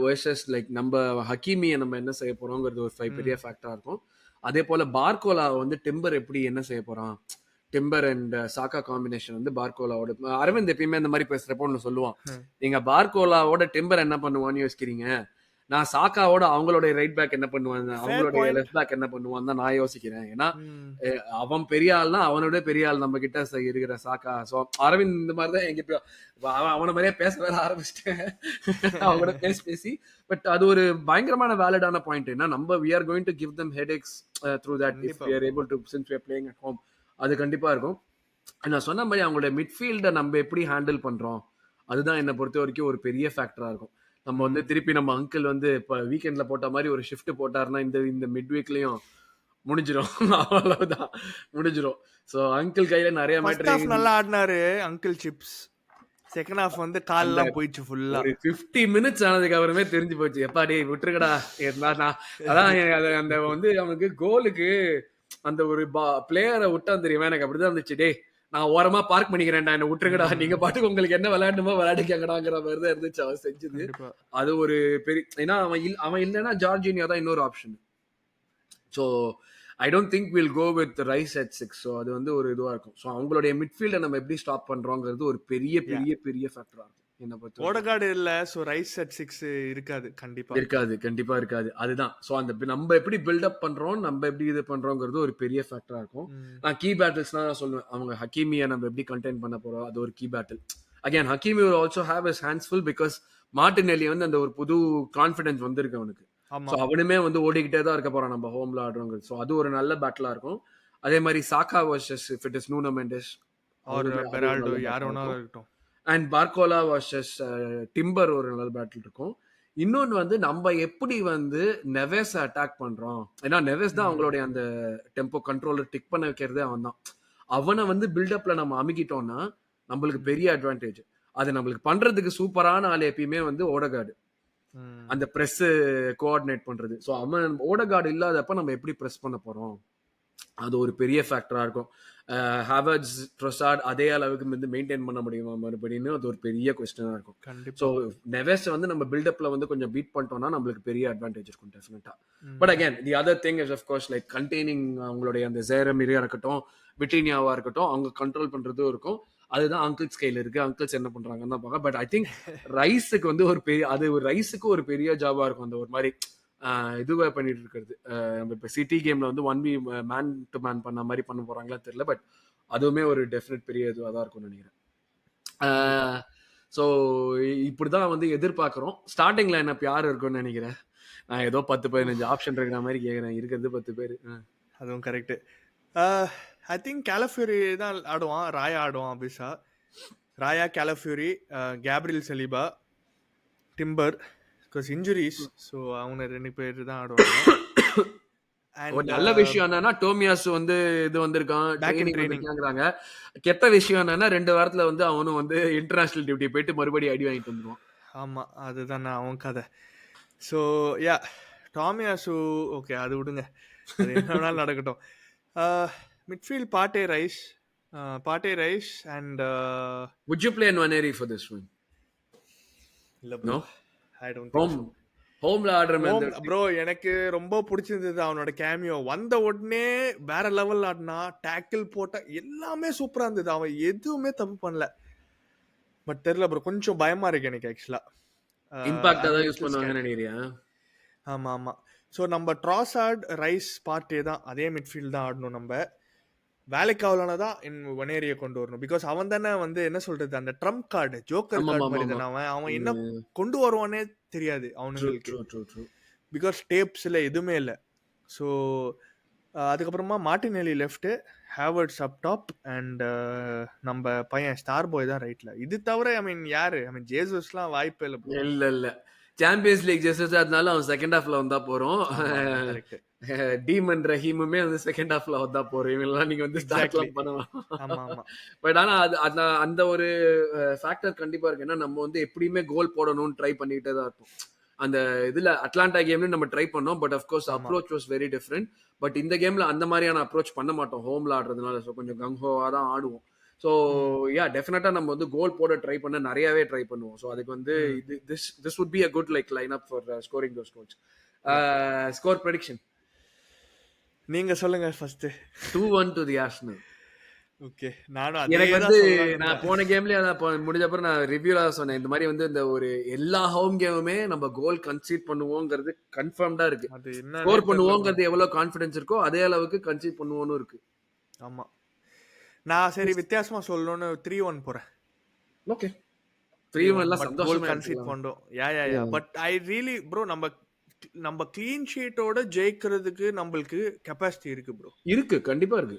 வெர்சஸ் லைக் நம்ம ஹக்கீமிய நம்ம என்ன செய்ய போறோம்ங்கிறது ஒரு பெரிய ம். ஃபேக்டரா இருக்கும். அதே போல பார்கோலா வந்து டிம்பர் எப்படி என்ன செய்ய போறான்? டிம்பர் அண்ட் சாக்கா காம்பினேஷன் வந்து பார்கோலாவோட அரவிந்த் எப்பயுமே இந்த மாதிரி பேசுறப்போ ஒண்ணு சொல்லுவான். ம். நீங்க பார்கோலாவோட டிம்பர் என்ன பண்ணுவான்னு யோசிக்கிறீங்க. நான் சாக்காவோட அவங்களுடைய ரைட் பேக் என்ன பண்ணுவாங்க, ஃபேர் அவங்களுடைய பாயிண்ட். லெஃப்ட் பேக் என்ன பண்ணுவான்னு தான் நான் யோசிக்கிறேன். ஏன்னா ம். அவன் பெரிய ஆள்னா அவனோட பெரிய ஆள் நம்ம கிட்ட இருக்கிற சாக்கா. ஸோ அரவிந்த் இந்த மாதிரி தான் எங்கிட்ட அவனை மாதிரியே பேச வேற ஆரம்பிச்சிட்டேன். அவங்க கூட பேசி பேசி பட் அது ஒரு பயங்கரமான வேலிடான பாயிண்ட். ஏன்னா நம்ம we are going to give them headaches through that if கண்டிப்பா we are bro. Able to since we are playing at home. அது கண்டிப்பா இருக்கும். நான் சொன்ன மாதிரி அவங்களுடைய மிட்ஃபீல்டை நம்ம எப்படி ஹேண்டில் பண்றோம் அதுதான் என்னை பொறுத்த வரைக்கும் ஒரு பெரிய ஃபேக்டரா இருக்கும். நம்ம வந்து ம். திருப்பி நம்ம அங்கிள் வந்து இப்ப வீக்கெண்ட்ல போட்ட மாதிரி ஒரு ஷிஃப்ட் போட்டாருன்னா இந்த இந்த மிட் வீக்லயும் முடிஞ்சிரும். அவ்வளவுதான் முடிஞ்சிரும். சோ அங்கிள் கையில நிறைய ஃபர்ஸ்ட் மேட்டர். ஹாஃப் நல்லா ஆடினாரு அங்கிள் சிப்ஸ். செகண்ட் ஹாஃப் வந்து அந்த கால்லாம் போயிடுச்சு ஃபுல்லா. ஒரு 50 மினிட்ஸ் ஆனதுக்கு அப்புறமே தெரிஞ்சு போச்சு. எப்பா டேய் விட்டுருங்கடா. நான் அதான் அந்த வந்து அவனுக்கு கோலுக்கு அந்த ஒரு பிளேயரை விட்டான் தெரியுமா எனக்கு அப்படிதான் இருந்துச்சு. டேய் நான் ஓரமா பார்க் பண்ணிக்கிறேன்டா என்ன விட்டுருங்கடா. நீங்க ம். பாட்டுக்கு உங்களுக்கு என்ன விளையாடணுமோ விளையாடிக்கங்கடாங்கிற மாதிரி தான் இருந்துச்சு அவன் செஞ்சது. கண்டிப்பா. அது ஒரு பெரிய ஏன்னா அவன் இல்லைன்னா ஜார்ஜினியா தான் இன்னொரு option. So I don't think will go with Rice at 6. So அது வந்து ஒரு இதுவா இருக்கும். ஸோ அவங்களுடைய மிட்ஃபீல்டை நம்ம எப்படி ஸ்டாப் பண்றோங்கிறது ஒரு பெரிய யா. பெரிய பெரிய ஃபேக்டரா இருக்கும் என்ன பொறுத்த வரைக்கும். ஓடகார்டு இல்ல. சோ ரைஸ் அட் 6 இருக்காது கண்டிப்பா. இருக்காது கண்டிப்பா இருக்காது. அதுதான். ஸோ அந்த நம்ம எப்படி பில்டப் பண்றோம், நம்ம எப்படி இது பண்றோங்கிறது ஒரு பெரிய ஃபேக்டரா இருக்கும். ம். நான் கீ பேட்டில்ஸ்லாம் நான் சொல்லுவேன். அவங்க ஹக்கீமியை நம்ம எப்படி கண்டெயின் பண்ண போறோம் அது ஒரு key battle. Again Hakimi will also have his hands full because Martinelli வந்து அந்த ஒரு புது கான்ஃபிடன்ஸ் வந்திருக்கு அவனுக்கு. ஆமா. ஸோ அவனுமே வந்து ஓடிக்கிட்டே தான் இருக்க போறான் நம்ம ஹோம்ல ஆடுறோங்கிறது. ஸோ அது ஒரு நல்ல பேட்டிலா இருக்கும். அதே மாதிரி Saka versus if it is Nuno Mendes or அவருமே அது ஒரு பெரால்டோ நல்ல யார் பேட்டிலா வேணாலும் இருக்கும். இருக்கட்டும். அண்ட் பார்கோலா வர்சஸ் டிம்பர் ஒரு நல்ல பேட்டில் இருக்கும். இன்னொன்று வந்து நம்ம எப்படி வந்து நெவேஸ் அட்டாக் பண்றோம். ஏன்னா நெவேஸ் தான் ம். அவங்களுடைய அந்த டெம்போ கண்ட்ரோலர் டிக் பண்ண வைக்கிறதே அவன் தான். அவனை வந்து பில்டப்ல நம்ம அமுக்கிட்டோம்னா நம்மளுக்கு ம். பெரிய அட்வான்டேஜ். அது நம்மளுக்கு பண்றதுக்கு சூப்பரான ஆள் எப்பயுமே வந்து ஓடகார்டு. ம். அந்த பிரஸ் கோஆர்டினேட் பண்றது. ஸோ அவன் ஓடகார்டு இல்லாதப்ப நம்ம எப்படி பிரஸ் பண்ண போறோம்? அது ஒரு பெரிய ஃபேக்டரா இருக்கும். ஹாவர்ட்ஸ், ட்ரொசார்ட் அதே அளவுக்கு வந்து மெயின்டைன் பண்ண முடியுமா மறுபடியும் அது ஒரு பெரிய கொஸ்டினா இருக்கும். ஸோ கண்டிப்பா. நெவெஸ் வந்து நம்ம பில்டப்ல வந்து கொஞ்சம் பீட் பண்ணிட்டோம்னா நம்மளுக்கு பெரிய அட்வான்டேஜ் இருக்கும் டெஃபினட்டா. But hmm. Again the other thing is of course like containing அவங்களுடைய அந்த ஜேரமிரியா இருக்கட்டும், விட்டினியாவா இருக்கட்டும் அவங்க கண்ட்ரோல் பண்றதும் இருக்கும். அதுதான் அங்கிள்ஸ் கையில இருக்கு. அங்கிள்ஸ் என்ன பண்றாங்கன்னு தான் பார்க்க. பட் ஐ திங்க் ரைஸுக்கு வந்து ஒரு பெரிய அது ஒரு ரைஸுக்கு ஒரு பெரிய ஜாபா இருக்கும். அந்த ஒரு மாதிரி இதுவே பண்ணிட்டு இருக்கிறது. நம்ம இப்போ சிட்டி கேம்ல வந்து 1v மேன் டு மேன் பண்ண மாதிரி பண்ண போறாங்களா தெரியல. பட் அதுவுமே ஒரு டெஃபினட் பெரிய இதுவாக தான் இருக்கும்னு நினைக்கிறேன். ஸோ இப்படிதான் வந்து எதிர்பார்க்குறோம். ஸ்டார்டிங் லைனப் யார் இருக்கும்னு நினைக்கிறேன்? நான் ஏதோ 10-15 ஆப்ஷன் இருக்கிற மாதிரி கேட்குறேன். இருக்கிறது 10 பேர். அதுவும் கரெக்டு. ஐ திங்க் கேலஃபியூரி தான் ஆடுவான். ராயா ஆடுவான் ஆப்வியஸா. Raya, Calafiori, Gabriel Saliba, Timber, because injuries. So அவங்க 2 பேர் தான் ஆடுவாங்க. ஒரு நல்ல விஷயம் என்னன்னா டோமியாஸ் வந்து இது வந்திருக்கான், ட்ரைனிங்ங்கிறாங்க. கெட்ட விஷயம் என்னன்னா 2 வாரத்துல வந்து அவனும் வந்து இன்டர்நேஷனல் டியூட்டி போயிட்டு மறுபடியும் அடி வாங்கிட்டு வந்துருவான். ஆமா, அதுதான் அவன் கதை. ஸோ யா, டாமியாசு ஓகே, அது விடுங்க, அது என்ன வேணாலும் நடக்கட்டும். மிட்ஃபீல்ட் பாட்டே rice and would you play Nwaneri for this one? இல்ல ப்ரோ, ஐ டோன்ட் ஹோம்ல ஆடுற மாதிரி ப்ரோ. எனக்கு ரொம்ப பிடிச்சிருந்தது அவனோட கேமியோ. வந்த உடனே வேற லெவல் ஆடினா, டேக்கிள் போட்ட எல்லாமே சூப்பரா இருந்தது. அவன் எதுவுமே தப்பு பண்ணல. பட் தெரியல ப்ரோ, கொஞ்சம் பயமா இருக்கு எனக்கு ஆக்சுவலா. இம்பாக்ட் அத யூஸ் பண்ணுவாங்கன்னு நினைக்கிறியா? ஆமா. ஸோ நம்ம ட்ராசார்ட், ரைஸ், பார்ட்டே தான் அதே மிட்ஃபீல்ட் தான் ஆடணும். நம்ம வேலைக்கு அவ்வளோதான் வனேரியை கொண்டு வரணும். பிகாஸ் அவன் தானே வந்து என்ன சொல்றது, அந்த ட்ரம்ப் கார்டு, ஜோக்கர் கார்டு மாதிரி தானே அவன் என்ன கொண்டு வருவானே தெரியாது அவனுங்களுக்கு. பிகாஸ் டேப்ஸ்ல எதுவுமே இல்லை. ஸோ அதுக்கப்புறமா Martinelli left, Havertz up top and நம்ம பையன் ஸ்டார் பாய் தான் ரைட்ல. இது தவிர யாரு ஜேசஸ்லாம் வாய்ப்பே இல்லை. இல்ல சாம்பியன்ஸ் லீக் ஜெசஸ் அதனால அவன் செகண்ட் ஹாஃப்ல வந்தா போறோம். டீமன் ரஹீமுமே வந்து செகண்ட் ஹாஃப்ல வந்தா போறோம். இவங்கெல்லாம் நீங்க வந்து ஸ்டார்ட்லாம் பண்ணலாம். பட் ஆனா அது அந்த ஒரு ஃபேக்டர் கண்டிப்பா இருக்கு. ஏன்னா நம்ம வந்து எப்படியுமே கோல் போடணும்னு ட்ரை பண்ணிட்டே தான் இருப்போம். அந்த இதுல அட்லாண்டா கேம்ல நம்ம ட்ரை பண்ணோம். But of course approach was very different. But இந்த கேம்ல அந்த மாதிரியான அப்ரோச் பண்ண மாட்டோம் ஹோம்ல ஆடுறதுனால. ஸோ கொஞ்சம் கங்ஹோவா தான் ஆடுவோம். ஸோ டெஃபினட்டா நம்ம வந்து கோல் போட ட்ரை பண்ண நிறையவே ட்ரை பண்ணுவோம். ஸோ அதுக்கு வந்து this would be a good like line up for scoring those goals. Score prediction நீங்க சொல்லுங்க first. 2-1 to the Arsenal. Okay, நானும் எனக்கு வந்து நான் போன கேம்லயே அதான் முடிஞ்ச அப்புறம் நான் ரிவ்யூல சொன்னேன். இந்த மாதிரி வந்து இந்த ஒரு எல்லா ஹோம் கேமுமே நம்ம கோல் கன்சீட் பண்ணுவோங்கிறது கன்ஃபார்ம்டா இருக்கு. ஸ்கோர் பண்ணுவோங்கிறது எவ்வளவு கான்ஃபிடன்ஸ் இருக்கோ அதே அளவுக்கு கன்சீட் பண்ணுவோம்னு இருக்கு. ஆமா, நான் சரி வித்தியாசமா சொல்லணும்னு 3-1 போறேன். ஓகே, 3-1 எல்லாம் சந்தோஷமா கன்சீட் பண்ணோம். Yeah but I really bro, நம்ம க்ளீன் ஷீட்டோட ஜெயிக்கிறதுக்கு நம்மளுக்கு கெபாசிட்டி இருக்கு ப்ரோ. இருக்கு, கண்டிப்பா இருக்கு.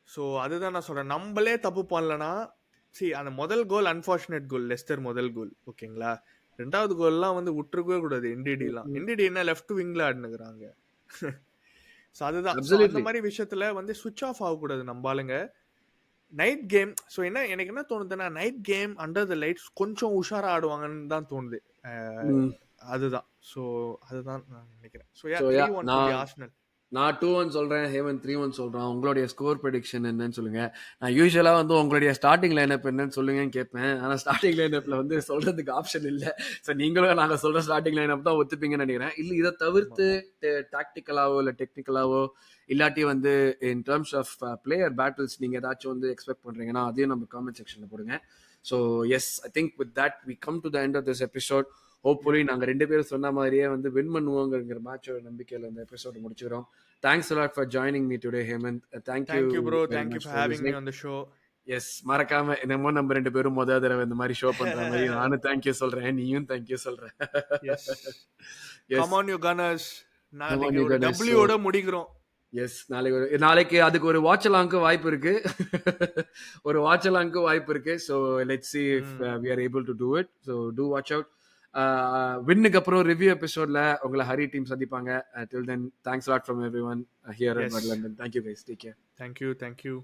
ஸோ அதுதான் நான் சொல்றேன். நம்மளே தப்பு பண்ணலனா, அந்த முதல் கோல் அன்பார்ச்சுனேட் கோல், லெஸ்டர் முதல் கோல் ஓகேங்களா. 2வது கோல்லாம் வந்து விட்டுருக்கவே கூடாது. என்டிடி என்ன லெஃப்ட் விங்ல ஆடுனுக்குறாங்க. ஸோ அதுதான் அந்த மாதிரி விஷயத்துல வந்து சுவிட்ச் ஆஃப் ஆகக்கூடாது நம்ம ஆளுங்க. நைட் கேம், ஸோ எனக்கு என்ன தோணுதுன்னா, night game under the lights கொஞ்சம் உஷாரா ஆடுவாங்கன்னு தான் தோணுது. அதுதான். ஸோ அதுதான் நான் நினைக்கிறேன். So 3-1 to Arsenal. நான் 2-1 சொல்றேன், ஹேமந்த் 3-1 சொல்றான். உங்களுடைய ஸ்கோர் ப்ரெடிக்ஷன் என்னன்னு சொல்லுங்க. நான் யூஸ்வலா வந்து உங்களுடைய ஸ்டார்டிங் லைனப் என்னன்னு சொல்லுங்கன்னு கேட்பேன். ஆனா ஸ்டார்டிங் லைனப்ல வந்து சொல்றதுக்கு ஆப்ஷன் இல்ல. ஸோ நீங்களும் நாங்க சொல்ற ஸ்டார்டிங் லைனப் தான் ஒத்துப்பீங்கன்னு நினைக்கிறேன். இல்ல இதை தவிர்த்து டாக்டிக்கலாவோ இல்ல டெக்னிக்கலாவோ இல்லாட்டி வந்து in terms of player battles நீங்க ஏதாச்சும் வந்து எக்ஸ்பெக்ட் பண்றீங்கன்னா அதையும் நம்ம காமெண்ட் செக்ஷன்ல போடுங்க. So yes, I think with that we come to the end of this episode. Hopefully நாங்க 2 பேரும் சொன்ன மாதிரியே வந்து வின் பண்ணுவோங்கிற மேட்சோட நம்பிக்கையில இந்த episode முடிச்சுக்கிறோம். Thanks a lot for joining me today, Hemant. Thank you bro. Thank you for having me on the show. Yes, மறக்காம என்னமோ நம்ம 2 பேரும் முதல் தடவை இந்த மாதிரி ஷோ பண்ற மாதிரி நானும் thank you சொல்றேன், நீயும் thank you சொல்ற. Yes. Come on you Gunners. நாளைக்கு ஒரு W ஓட முடிக்கிறோம். எஸ், நாளைக்கு அதுக்கு ஒரு வாட்ச் அலாங்க்கு வாய்ப்பு இருக்கு. So let's see if we are able to do it. So do watch out. வின்னுக்கு அப்புறம் ரிவ்யூ எபிசோட்ல உங்களை ஹரி டீம் சந்திப்பாங்க. Till then, thanks a lot from everyone here in London. Thank you guys. Take care. Thank you.